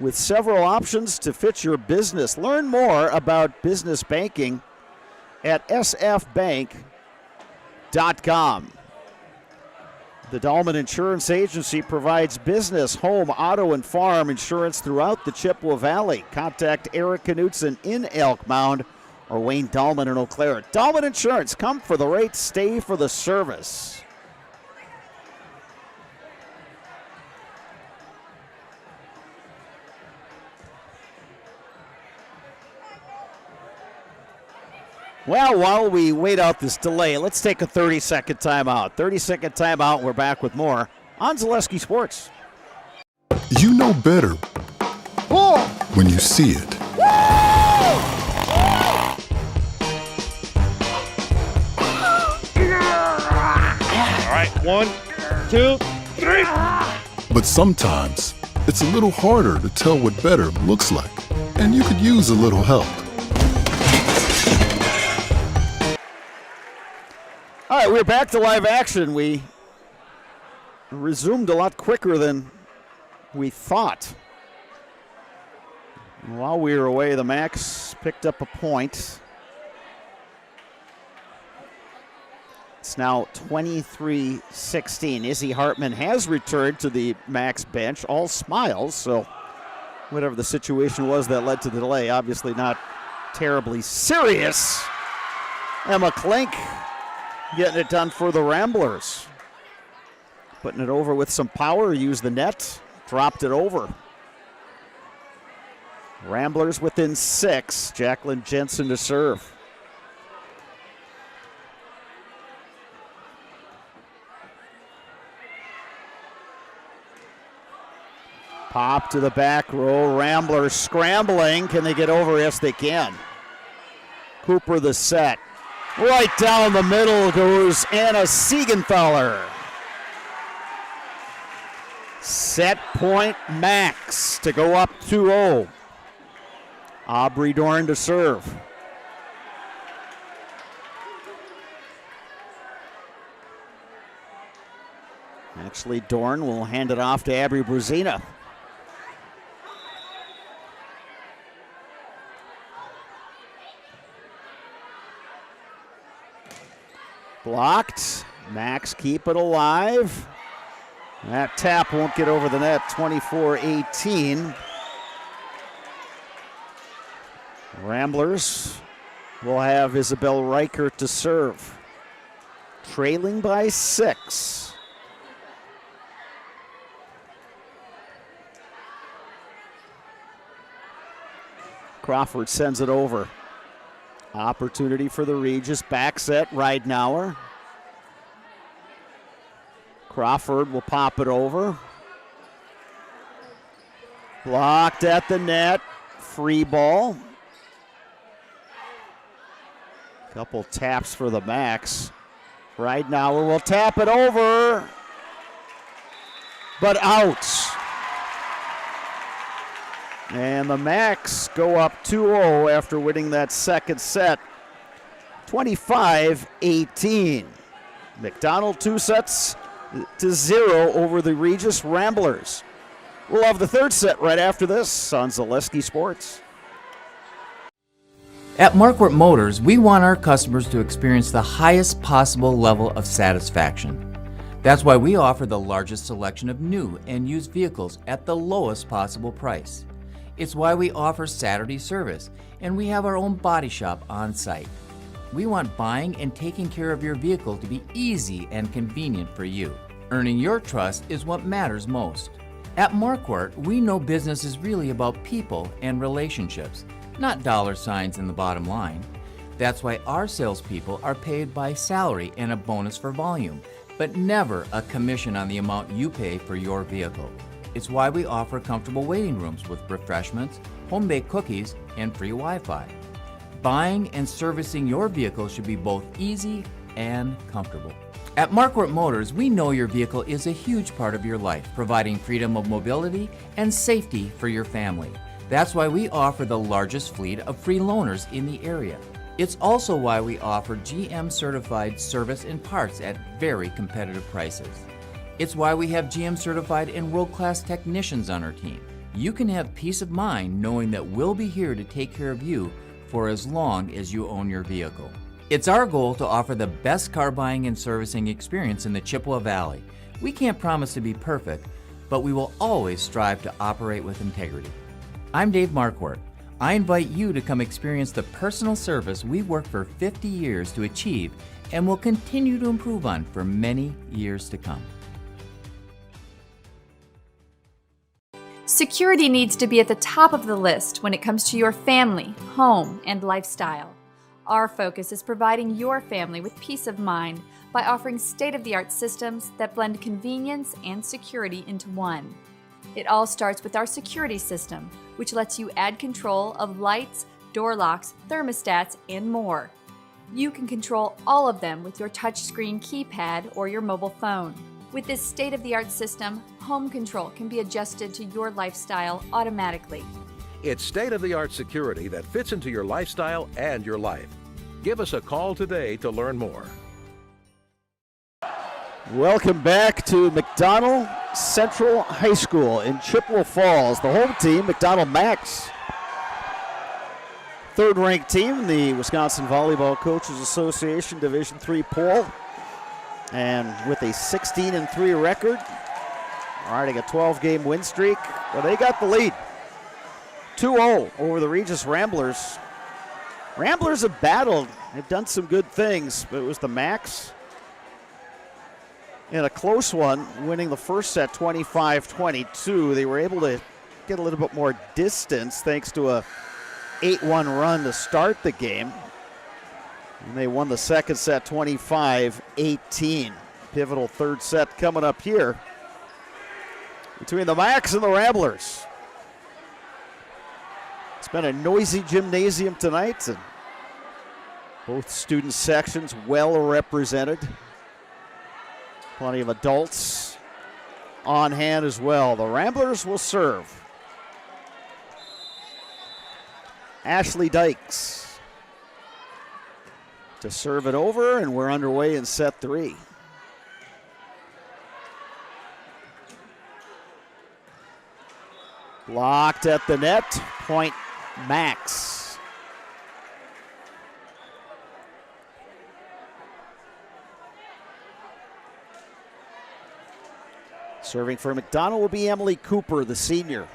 with several options to fit your business. Learn more about business banking at sfbank.com. The Dahlman Insurance Agency provides business, home, auto, and farm insurance throughout the Chippewa Valley. Contact Eric Knutson in Elk Mound or Wayne Dahlman in Eau Claire. Dahlman Insurance, come for the rate, stay for the service. Well, while we wait out this delay, let's take a 30-second timeout. 30-second timeout, we're back with more on Zaleski Sports. You know better when you see it. All right, 1, 2, 3. But sometimes it's a little harder to tell what better looks like. And you could use a little help. All right, we're back to live action. We resumed a lot quicker than we thought. While we were away, the Max picked up a point. It's now 23-16. Izzy Hartman has returned to the Max bench, all smiles, so whatever the situation was that led to the delay, obviously not terribly serious. Emma Klink getting it done for the Ramblers. Putting it over with some power, used the net, dropped it over. Ramblers within 6. Jacqueline Jensen to serve. Pop to the back row. Ramblers scrambling. Can they get over? Yes, they can. Cooper the set. Right down the middle goes Anna Siegenthaler. Set point Max to go up 2-0. Aubrey Dorn to serve. Actually, Dorn will hand it off to Abby Brezina. Blocked. Max keep it alive. That tap won't get over the net. 24-18. Ramblers will have Isabel Reichert to serve. Trailing by 6. Crawford sends it over. Opportunity for the Regis. Back set, Ridenauer. Crawford will pop it over. Blocked at the net. Free ball. Couple taps for the Max. Ridenauer will tap it over. But out. And the Max go up 2-0 after winning that second set. 25-18. McDonald 2-0 over the Regis Ramblers. We'll have the third set right after this on Zaleski Sports. At Marquardt Motors, we want our customers to experience the highest possible level of satisfaction. That's why we offer the largest selection of new and used vehicles at the lowest possible price. It's why we offer Saturday service, and we have our own body shop on site. We want buying and taking care of your vehicle to be easy and convenient for you. Earning your trust is what matters most. At Marquardt, we know business is really about people and relationships, not dollar signs in the bottom line. That's why our salespeople are paid by salary and a bonus for volume, but never a commission on the amount you pay for your vehicle. It's why we offer comfortable waiting rooms with refreshments, home-baked cookies, and free Wi-Fi. Buying and servicing your vehicle should be both easy and comfortable. At Marquardt Motors, we know your vehicle is a huge part of your life, providing freedom of mobility and safety for your family. That's why we offer the largest fleet of free loaners in the area. It's also why we offer GM-certified service and parts at very competitive prices. It's why we have GM-certified and world-class technicians on our team. You can have peace of mind knowing that we'll be here to take care of you for as long as you own your vehicle. It's our goal to offer the best car buying and servicing experience in the Chippewa Valley. We can't promise to be perfect, but we will always strive to operate with integrity. I'm Dave Marquardt. I invite you to come experience the personal service we've worked for 50 years to achieve and will continue to improve on for many years to come. Security needs to be at the top of the list when it comes to your family, home, and lifestyle. Our focus is providing your family with peace of mind by offering state-of-the-art systems that blend convenience and security into one. It all starts with our security system, which lets you add control of lights, door locks, thermostats, and more. You can control all of them with your touchscreen keypad or your mobile phone. With this state-of-the-art system, home control can be adjusted to your lifestyle automatically. It's state-of-the-art security that fits into your lifestyle and your life. Give us a call today to learn more. Welcome back to McDonald Central High School in Chippewa Falls. The home team, McDonald Max. Third-ranked team in the Wisconsin Volleyball Coaches Association Division III poll. And with a 16-3 record, riding a 12-game win streak, well, they got the lead. 2-0 over the Regis Ramblers. Ramblers have battled. They've done some good things, but it was the Max in a close one, winning the first set 25-22. They were able to get a little bit more distance thanks to a 8-1 run to start the game. And they won the second set 25-18. Pivotal third set coming up here between the Macs and the Ramblers. It's been a noisy gymnasium tonight, and both student sections well represented. Plenty of adults on hand as well. The Ramblers will serve. Ashley Dykes to serve it over, and we're underway in set 3. Blocked at the net, point Max. Serving for McDonell will be Emily Cooper, the senior.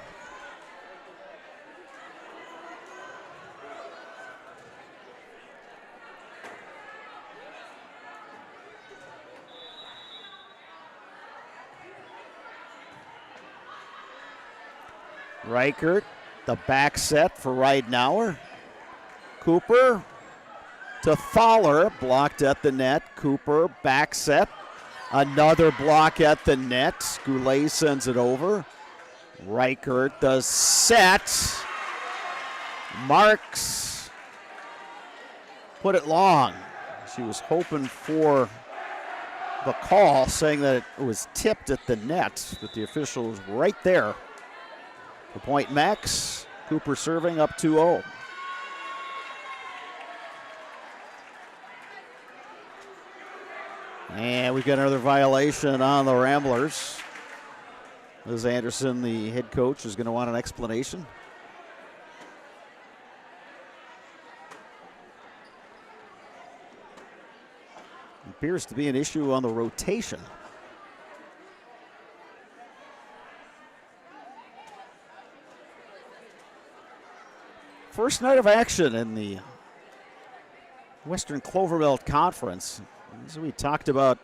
Reichert, the back set for Ridenour. Cooper to Thaler, blocked at the net. Cooper, back set. Another block at the net. Goulet sends it over. Reichert does set. Marks put it long. She was hoping for the call, saying that it was tipped at the net, but the official was right there. The point Max. Cooper serving up 2-0. And we've got another violation on the Ramblers. Liz Anderson, the head coach, is going to want an explanation. Appears to be an issue on the rotation. First night of action in the Western Clover Belt Conference. As we talked about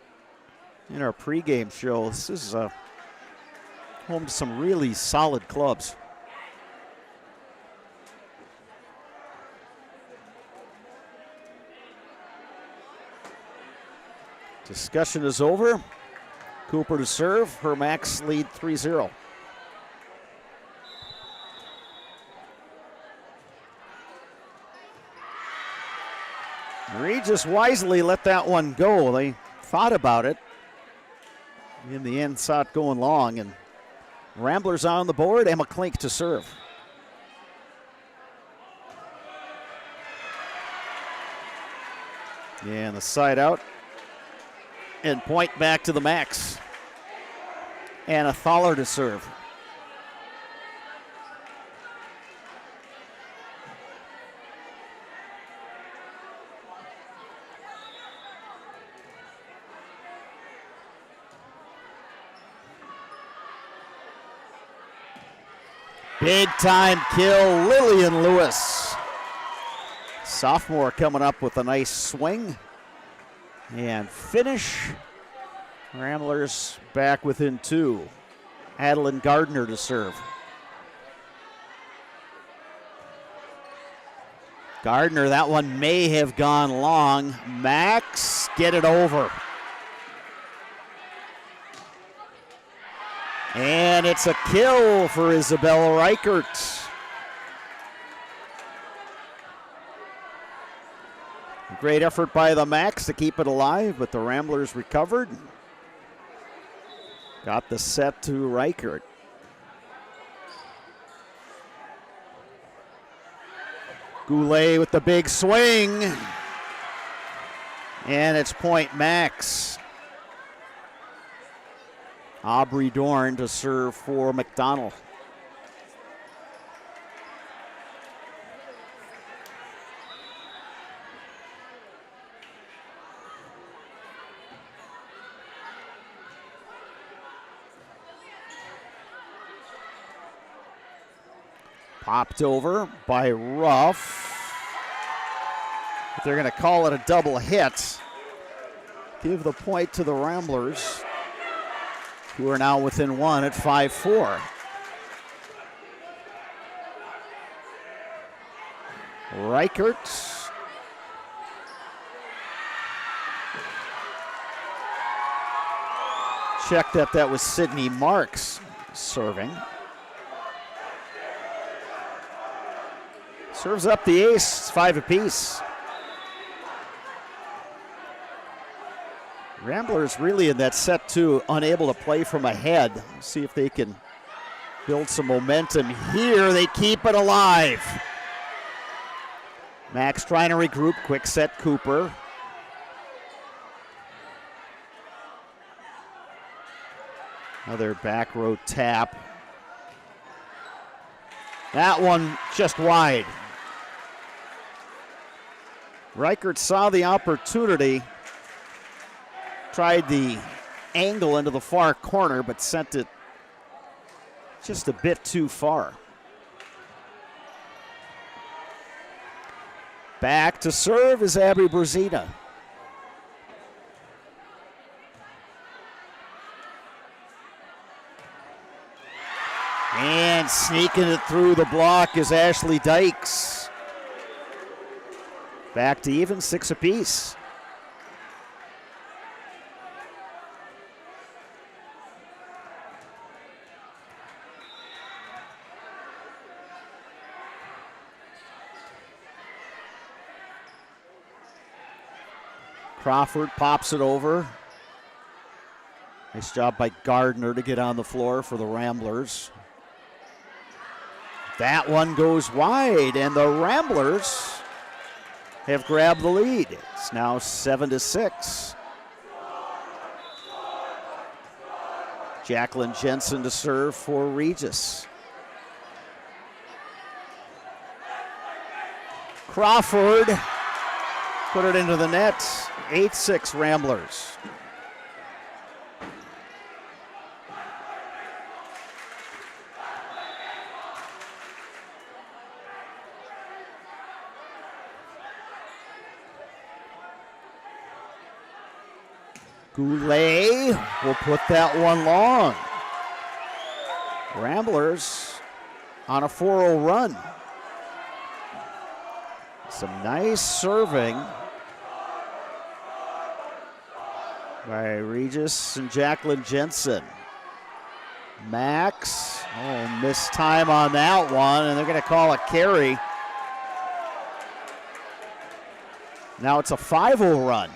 in our pregame show, this is home to some really solid clubs. Discussion is over. Cooper to serve. Her Max lead 3-0. Regis wisely let that one go. They thought about it. In the end, saw it going long, and Ramblers on the board. Emma Klink to serve. Yeah, and the side out. And point back to the Max. Anna Thaler to serve. Big time kill, Lillian Lewis. Sophomore coming up with a nice swing. And finish. Ramblers back within 2. Adeline Gardner to serve. Gardner, that one may have gone long. Max, get it over. And it's a kill for Isabella Reichert. Great effort by the Max to keep it alive, but the Ramblers recovered. Got the set to Reichert. Goulet with the big swing. And it's point Max. Aubrey Dorn to serve for McDonell. Popped over by Ruff. But they're going to call it a double hit. Give the point to the Ramblers, who are now within 1 at 5-4. Reichert. Check that was Sydney Marks. serving. Serves up the ace. It's 5 apiece. Ramblers really in that set two, unable to play from ahead. See if they can build some momentum here. They keep it alive. Max trying to regroup. Quick set Cooper. Another back row tap. That one just wide. Reichert saw the opportunity. Tried the angle into the far corner, but sent it just a bit too far. Back to serve is Abby Brzezina. And sneaking it through the block is Ashley Dykes. Back to even, 6 apiece. Crawford pops it over. Nice job by Gardner to get on the floor for the Ramblers. That one goes wide, and the Ramblers have grabbed the lead. It's now 7-6. Jacqueline Jensen to serve for Regis. Crawford put it into the net. 8-6 Ramblers. Goulet will put that one long. Ramblers on a 4-0 run. Some nice serving by Regis and Jacqueline Jensen. Max, missed time on that one, and they're going to call a carry. Now it's a 5-0 run.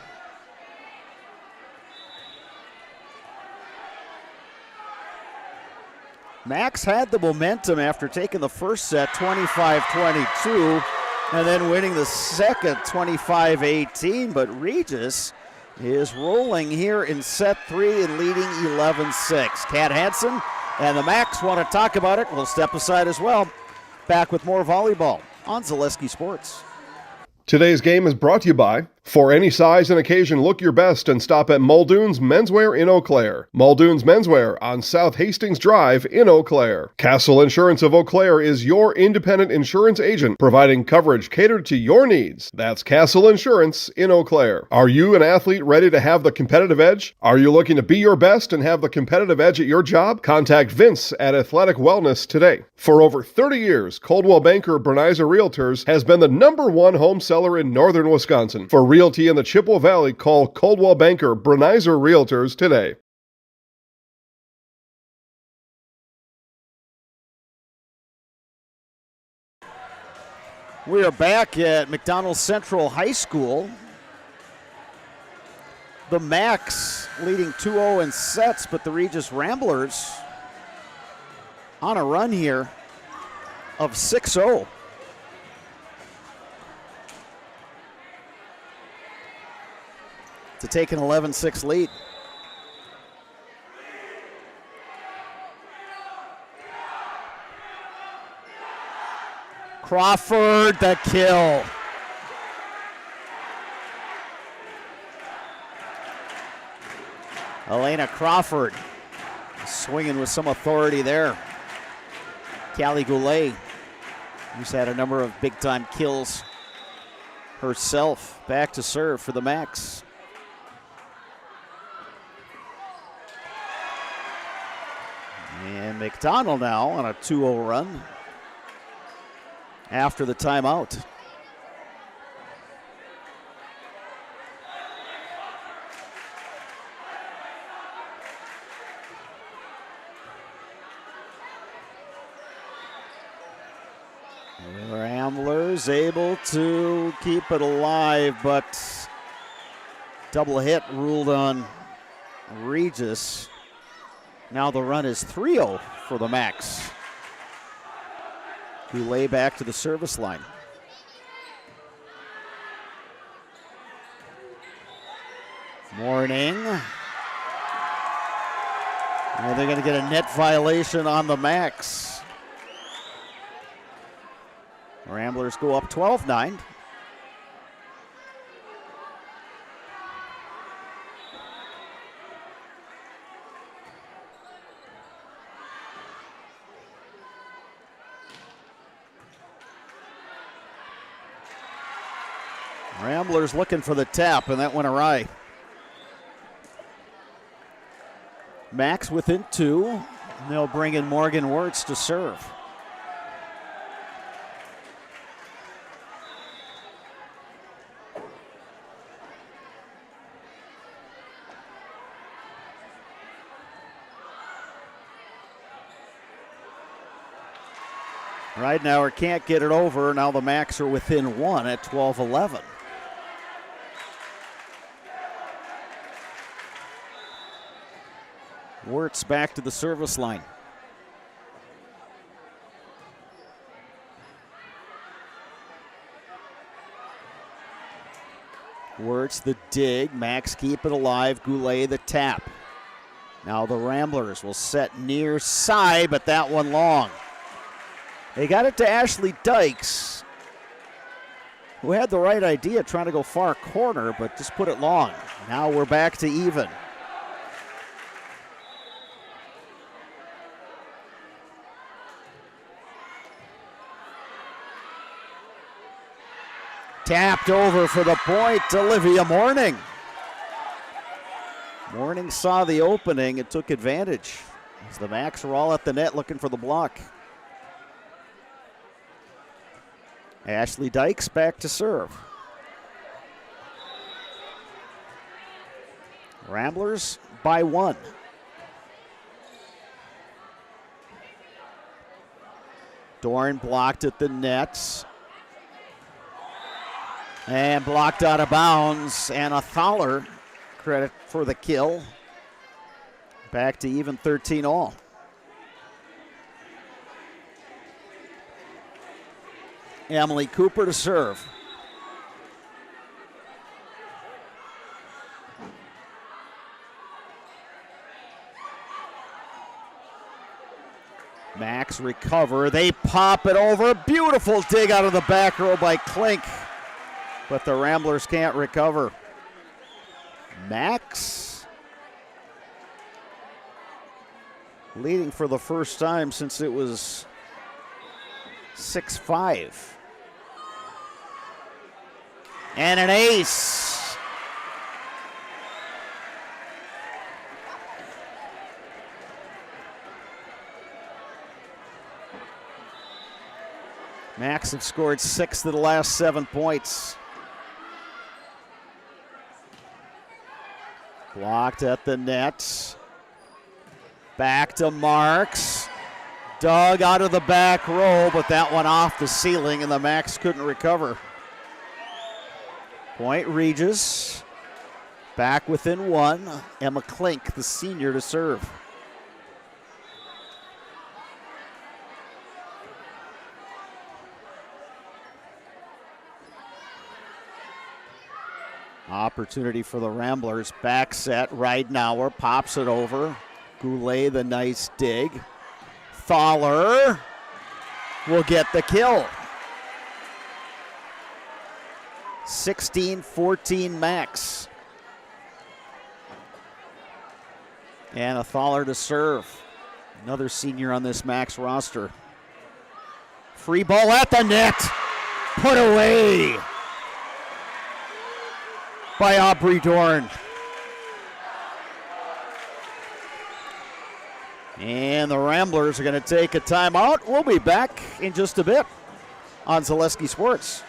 Max had the momentum after taking the first set 25-22 and then winning the second 25-18, but Regis is rolling here in set 3 and leading 11-6. Kat Hansen and the Max want to talk about it. We'll step aside as well. Back with more volleyball on Zaleski Sports. Today's game is brought to you by, for any size and occasion, look your best and stop at Muldoon's Menswear in Eau Claire. Muldoon's Menswear on South Hastings Drive in Eau Claire. Castle Insurance of Eau Claire is your independent insurance agent, providing coverage catered to your needs. That's Castle Insurance in Eau Claire. Are you an athlete ready to have the competitive edge? Are you looking to be your best and have the competitive edge at your job? Contact Vince at Athletic Wellness today. For over 30 years, Coldwell Banker Brenizer Realtors has been the #1 home seller in northern Wisconsin. For realty in the Chippewa Valley, call Coldwell Banker Brenizer Realtors today. We are back at McDonald Central High School. The Max leading 2-0 in sets, but the Regis Ramblers on a run here of 6-0. To take an 11-6 lead. Crawford, the kill. Elena Crawford swinging with some authority there. Callie Goulet, who's had a number of big-time kills herself, back to serve for the Max. And McDonald now on a 2-0 run after the timeout. Ramblers able to keep it alive, but double hit ruled on Regis. Now the run is 3-0 for the Max. Goulet back to the service line. Morning. And they're going to get a net violation on the Max. Ramblers go up 12-9. Ramblers looking for the tap, and that went awry. Max within 2. And they'll bring in Morgan Wirtz to serve. Ridenauer can't get it over. Now the Max are within 1 at 12-11. Wirtz back to the service line. Wirtz the dig. Max keep it alive. Goulet the tap. Now the Ramblers will set near side, but that one long. They got it to Ashley Dykes, who had the right idea trying to go far corner, but just put it long. Now we're back to even. Tapped over for the point, Olivia Morning. Morning saw the opening and took advantage as the Max were all at the net looking for the block. Ashley Dykes back to serve. Ramblers by 1. Dorn blocked at the nets. And blocked out of bounds. Anna Thaler, credit for the kill. Back to even 13-all. Emily Cooper to serve. Max recover. They pop it over. Beautiful dig out of the back row by Klink. But the Ramblers can't recover. Max leading for the first time since it was 6-5. And an ace. Max have scored 6 of the last 7 points. Blocked at the net. Back to Marks. Dug out of the back row, but that one off the ceiling, and the Max couldn't recover. Point Regis. Back within 1. Emma Klink, the senior, to serve. Opportunity for the Ramblers. Back set. Ridenauer pops it over. Goulet, the nice dig. Thaler will get the kill. 16-14 Max. And a Thaler to serve. Another senior on this Max roster. Free ball at the net. Put away by Aubrey Dorn. And the Ramblers are going to take a timeout. We'll be back in just a bit on Zaleski Sports.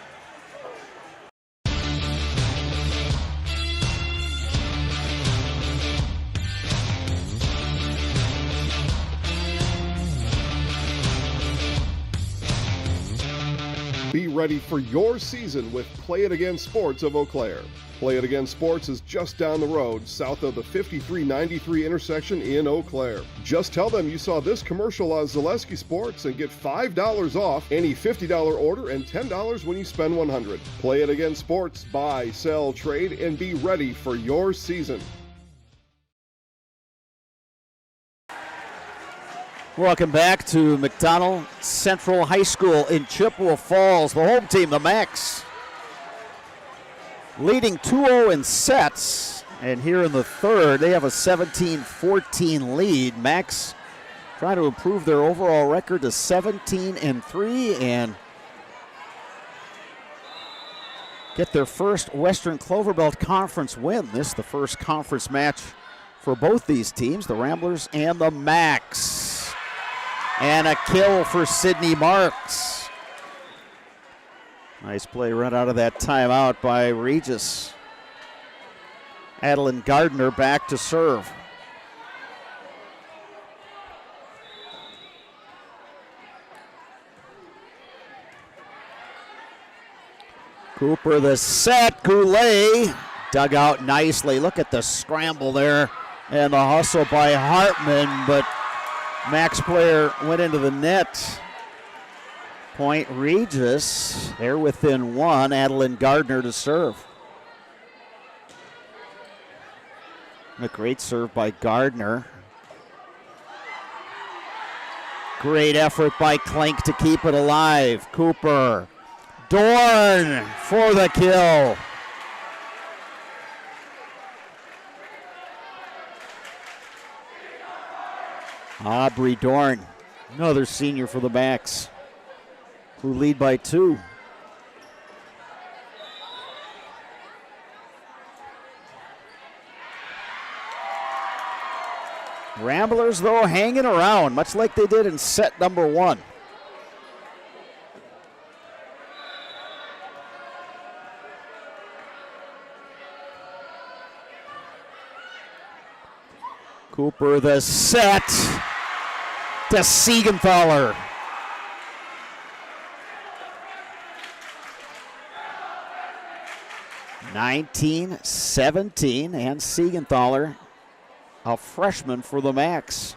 Be ready for your season with Play It Again Sports of Eau Claire. Play It Again Sports is just down the road, south of the 5393 intersection in Eau Claire. Just tell them you saw this commercial on Zaleski Sports and get $5 off any $50 order and $10 when you spend $100. Play It Again Sports, buy, sell, trade, and be ready for your season. Welcome back to McDonald Central High School in Chippewa Falls. The home team, the Macs, leading 2-0 in sets. And here in the third, they have a 17-14 lead. Macs trying to improve their overall record to 17-3 and get their first Western Clover Belt Conference win. This is the first conference match for both these teams, the Ramblers and the Macs. And a kill for Sydney Marks. Nice play right out of that timeout by Regis. Adeline Gardner back to serve. Cooper the set. Goulet dug out nicely. Look at the scramble there and the hustle by Hartman, but Max player went into the net. Point Regis. They're within one. Adeline Gardner to serve. A great serve by Gardner. Great effort by Klink to keep it alive. Cooper. Dorn for the kill. Aubrey Dorn, another senior for the Macs, who lead by 2. Ramblers, though, hanging around, much like they did in set number 1. Cooper the set to Siegenthaler. (19-17) and Siegenthaler, a freshman for the Macs.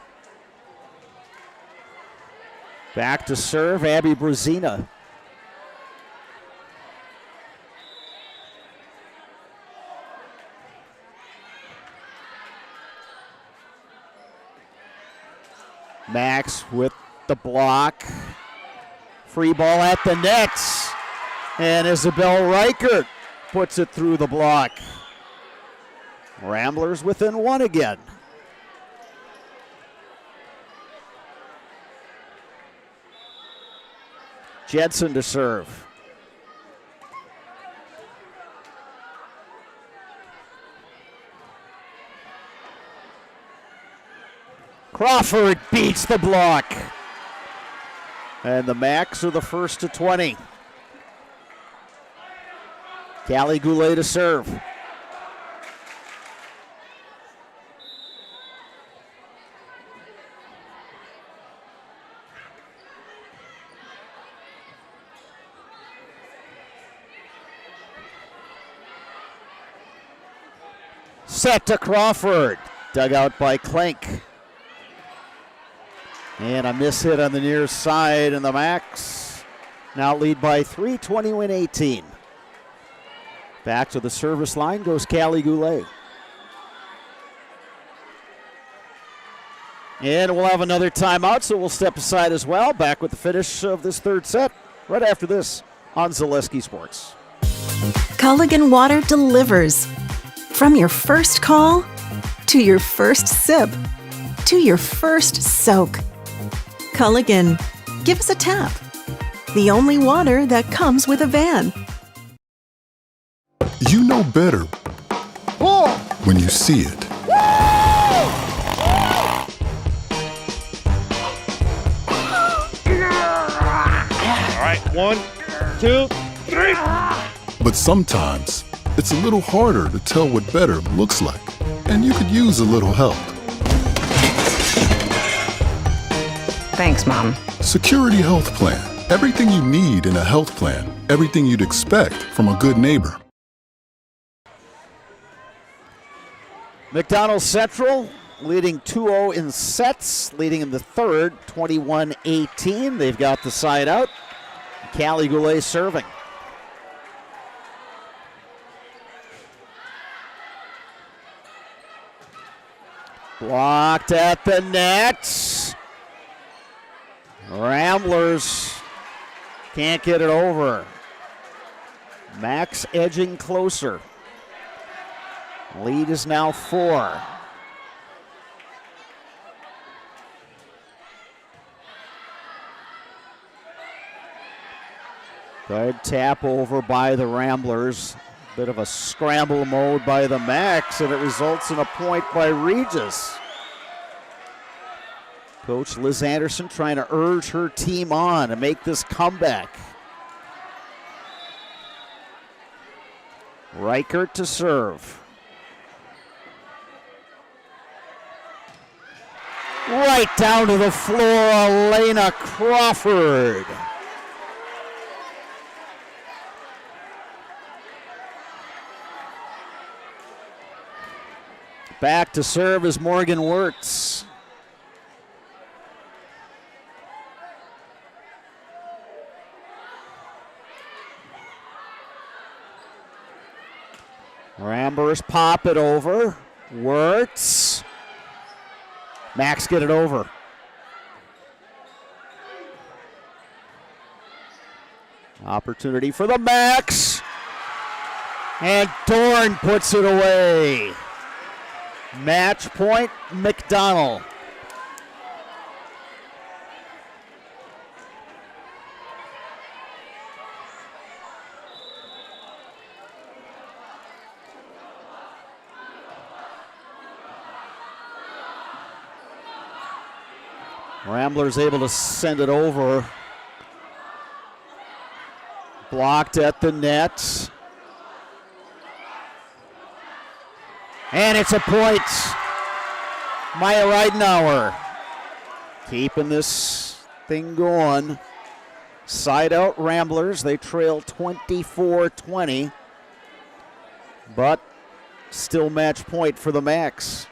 Back to serve, Abby Brazina. Max with the block. Free ball at the nets. And Isabel Reichert puts it through the block. Ramblers within 1 again. Jensen to serve. Crawford beats the block. And the Macs are the first to 20. Callie Goulet to serve. Set to Crawford. Dug out by Klink. And a miss hit on the near side, and the Macs now lead by 3, 21-18. Back to the service line goes Callie Goulet. And we'll have another timeout, so we'll step aside as well. Back with the finish of this third set right after this on Zaleski Sports. Culligan Water delivers. From your first call, to your first sip, to your first soak. Culligan, give us a tap. The only water that comes with a van. You know better when you see it. All right, 1, 2, 3. But sometimes it's a little harder to tell what better looks like, and you could use a little help. Thanks, Mom. Security Health Plan Everything you need in a health plan, everything you'd expect from a good neighbor. McDonald Central leading 2-0 in sets, leading in the third, 21-18. They've got the side out. Callie Goulet serving. Blocked at the net. Ramblers can't get it over. Max edging closer. Lead is now 4. Good tap over by the Ramblers. Bit of a scramble mode by the Max, and it results in a point by Regis. Coach Liz Anderson trying to urge her team on to make this comeback. Reichert to serve. Right down to the floor, Elena Crawford. Back to serve is Morgan Wirtz. Rambers pop it over. Wirtz. Max get it over. Opportunity for the Max. And Dorn puts it away. Match point, McDonald. Ramblers able to send it over. Blocked at the net. And it's a point. Maya Reidenauer keeping this thing going. Side out Ramblers. They trail 24-20. But still match point for the Max.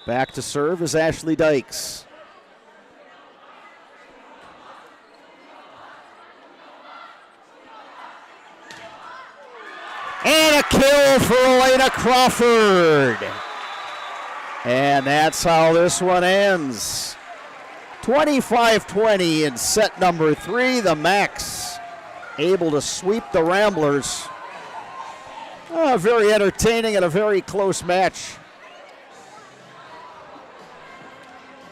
Back to serve is Ashley Dykes. And a kill for Elena Crawford. And that's how this one ends. 25-20 in set number 3. The Max able to sweep the Ramblers. Very entertaining and a very close match.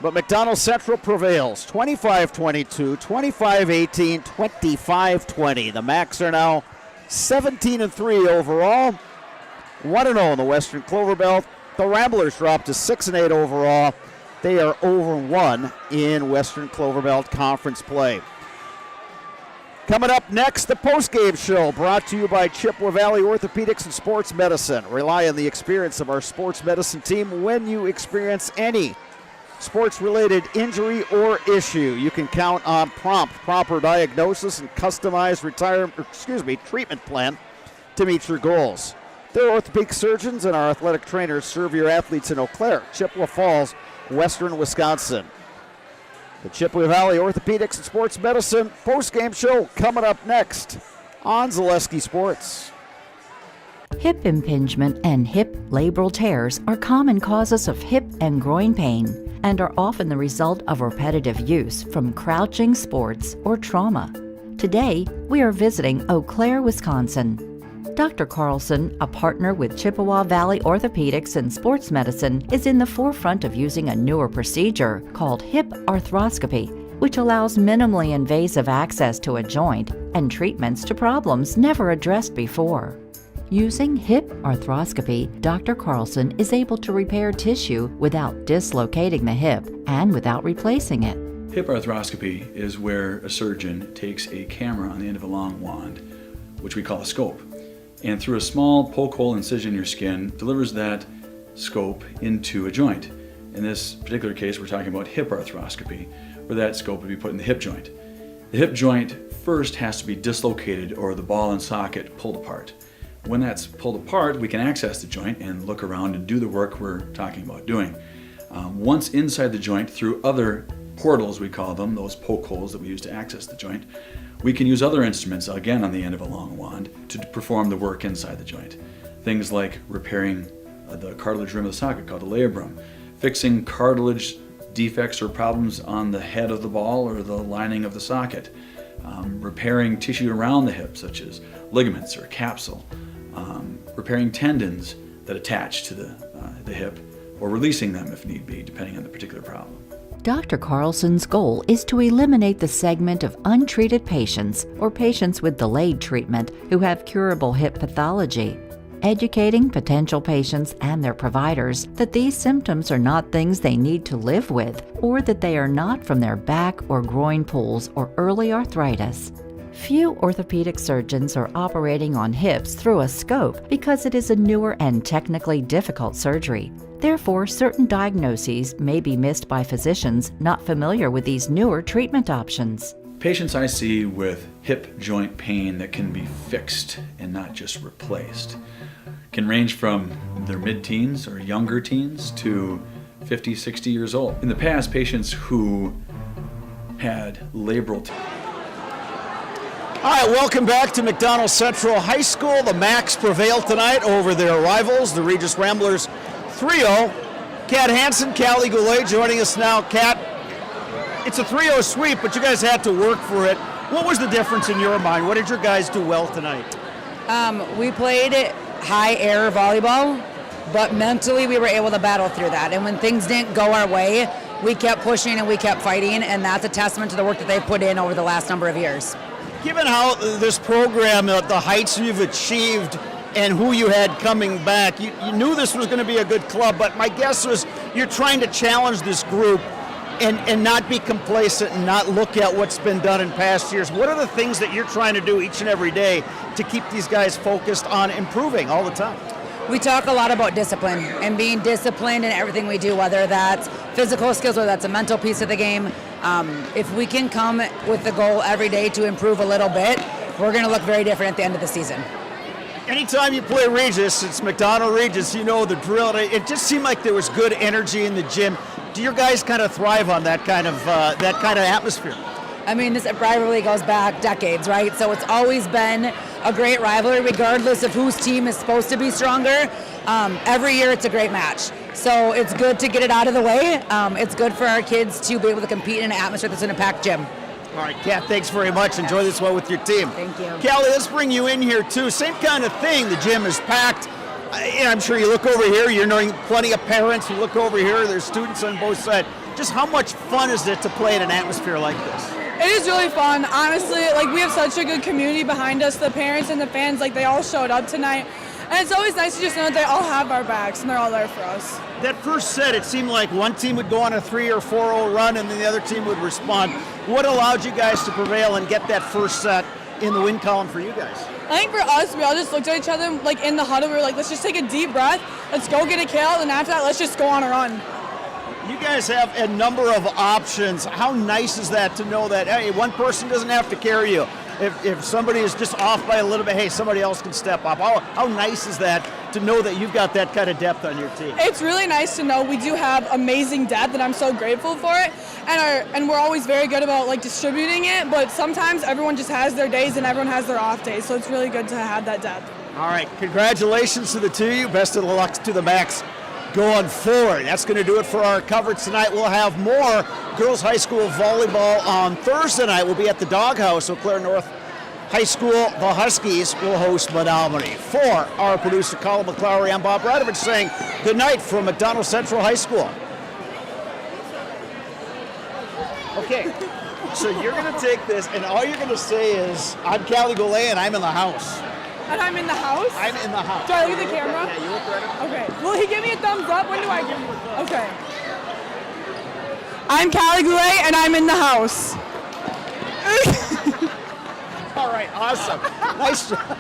But McDonald Central prevails, 25-22, 25-18, 25-20. The Max are now 17-3 overall, 1-0 in the Western Clover Belt. The Ramblers dropped to 6-8 overall. They are 0-1 in Western Clover Belt Conference play. Coming up next, the postgame show brought to you by Chippewa Valley Orthopedics and Sports Medicine. Rely on the experience of our sports medicine team when you experience any sports-related injury or issue. You can count on prompt, proper diagnosis and customized treatment plan to meet your goals. Their orthopedic surgeons and our athletic trainers serve your athletes in Eau Claire, Chippewa Falls, Western Wisconsin. The Chippewa Valley Orthopedics and Sports Medicine post-game show coming up next on Zaleski Sports. Hip impingement and hip labral tears are common causes of hip and groin pain and are often the result of repetitive use from crouching, sports, or trauma. Today, we are visiting Eau Claire, Wisconsin. Dr. Carlson, a partner with Chippewa Valley Orthopedics and Sports Medicine, is in the forefront of using a newer procedure called hip arthroscopy, which allows minimally invasive access to a joint and treatments to problems never addressed before. Using hip arthroscopy, Dr. Carlson is able to repair tissue without dislocating the hip and without replacing it. Hip arthroscopy is where a surgeon takes a camera on the end of a long wand, which we call a scope, and through a small poke hole incision in your skin, delivers that scope into a joint. In this particular case, we're talking about hip arthroscopy, where that scope would be put in the hip joint. The hip joint first has to be dislocated or the ball and socket pulled apart. When that's pulled apart, we can access the joint and look around and do the work we're talking about doing. Once inside the joint, through other portals, we call them, those poke holes that we use to access the joint, we can use other instruments, again on the end of a long wand, to perform the work inside the joint. Things like repairing the cartilage rim of the socket, called a labrum, fixing cartilage defects or problems on the head of the ball or the lining of the socket, repairing tissue around the hip, such as ligaments or capsule, repairing tendons that attach to the hip, or releasing them if need be, depending on the particular problem. Dr. Carlson's goal is to eliminate the segment of untreated patients or patients with delayed treatment who have curable hip pathology, educating potential patients and their providers that these symptoms are not things they need to live with, or that they are not from their back or groin pulls or early arthritis. Few orthopedic surgeons are operating on hips through a scope because it is a newer and technically difficult surgery. Therefore, certain diagnoses may be missed by physicians not familiar with these newer treatment options. Patients I see with hip joint pain that can be fixed and not just replaced can range from their mid-teens or younger teens to 50, 60 years old. In the past, patients who had labral All right, welcome back to McDonald Central High School. The Macs prevailed tonight over their rivals, the Regis Ramblers 3-0. Kat Hansen, Callie Goulet joining us now. Kat, it's a 3-0 sweep, but you guys had to work for it. What was the difference in your mind? What did your guys do well tonight? We played high air volleyball, but mentally we were able to battle through that. And when things didn't go our way, we kept pushing and we kept fighting, and that's a testament to the work that they put in over the last number of years. Given how this program, the heights you've achieved, and who you had coming back, you knew this was going to be a good club, but my guess was you're trying to challenge this group and not be complacent and not look at what's been done in past years. What are the things that you're trying to do each and every day to keep these guys focused on improving all the time? We talk a lot about discipline and being disciplined in everything we do, whether that's physical skills or that's a mental piece of the game. If we can come with the goal every day to improve a little bit, we're going to look very different at the end of the season. Anytime you play Regis, it's McDonald Regis, you know the drill. It just seemed like there was good energy in the gym. Do your guys kind of thrive on that kind of atmosphere? I mean, this rivalry goes back decades, right? So it's always been a great rivalry, regardless of whose team is supposed to be stronger. Every year it's a great match. So it's good to get it out of the way. It's good for our kids to be able to compete in an atmosphere that's in a packed gym. All right, Kat, thanks very much. Enjoy this well with your team. Thank you. Callie, let's bring you in here, too. Same kind of thing. The gym is packed. I'm sure you look over here, you're knowing plenty of parents. You look over here, there's students on both sides. Just how much fun is it to play in an atmosphere like this? It is really fun. Honestly, we have such a good community behind us. The parents and the fans, they all showed up tonight. And it's always nice to just know that they all have our backs and they're all there for us. That first set, it seemed like one team would go on a 3 or 4-0 run and then the other team would respond. What allowed you guys to prevail and get that first set in the win column for you guys? I think for us, we all just looked at each other in the huddle. We were like, let's just take a deep breath. Let's go get a kill. And after that, let's just go on a run. You guys have a number of options. How nice is that to know that, hey, one person doesn't have to carry you? If somebody is just off by a little bit, hey, somebody else can step up. How nice is that to know that you've got that kind of depth on your team? It's really nice to know we do have amazing depth, and I'm so grateful for it. And we're always very good about distributing it, but sometimes everyone just has their days and everyone has their off days, so it's really good to have that depth. All right, congratulations to the two of you. Best of luck to the Macs going forward. That's going to do it for our coverage tonight. We'll have more girls high school volleyball on Thursday night. We'll be at the Doghouse, Eau Claire North High School. The Huskies will host Menominee. For our producer, Colin McClowery, I'm Bob Radovich saying good night from McDonald Central High School. Okay, so you're going to take this, and all you're going to say is, I'm Callie Goulet, and I'm in the house. And I'm in the house? I'm in the house. Do I look at the camera? Yeah, you look right up. Okay. Will he give me a thumbs up? When do I give him a thumbs up? Okay. I'm Callie Goulet, and I'm in the house. All right, awesome. Nice job.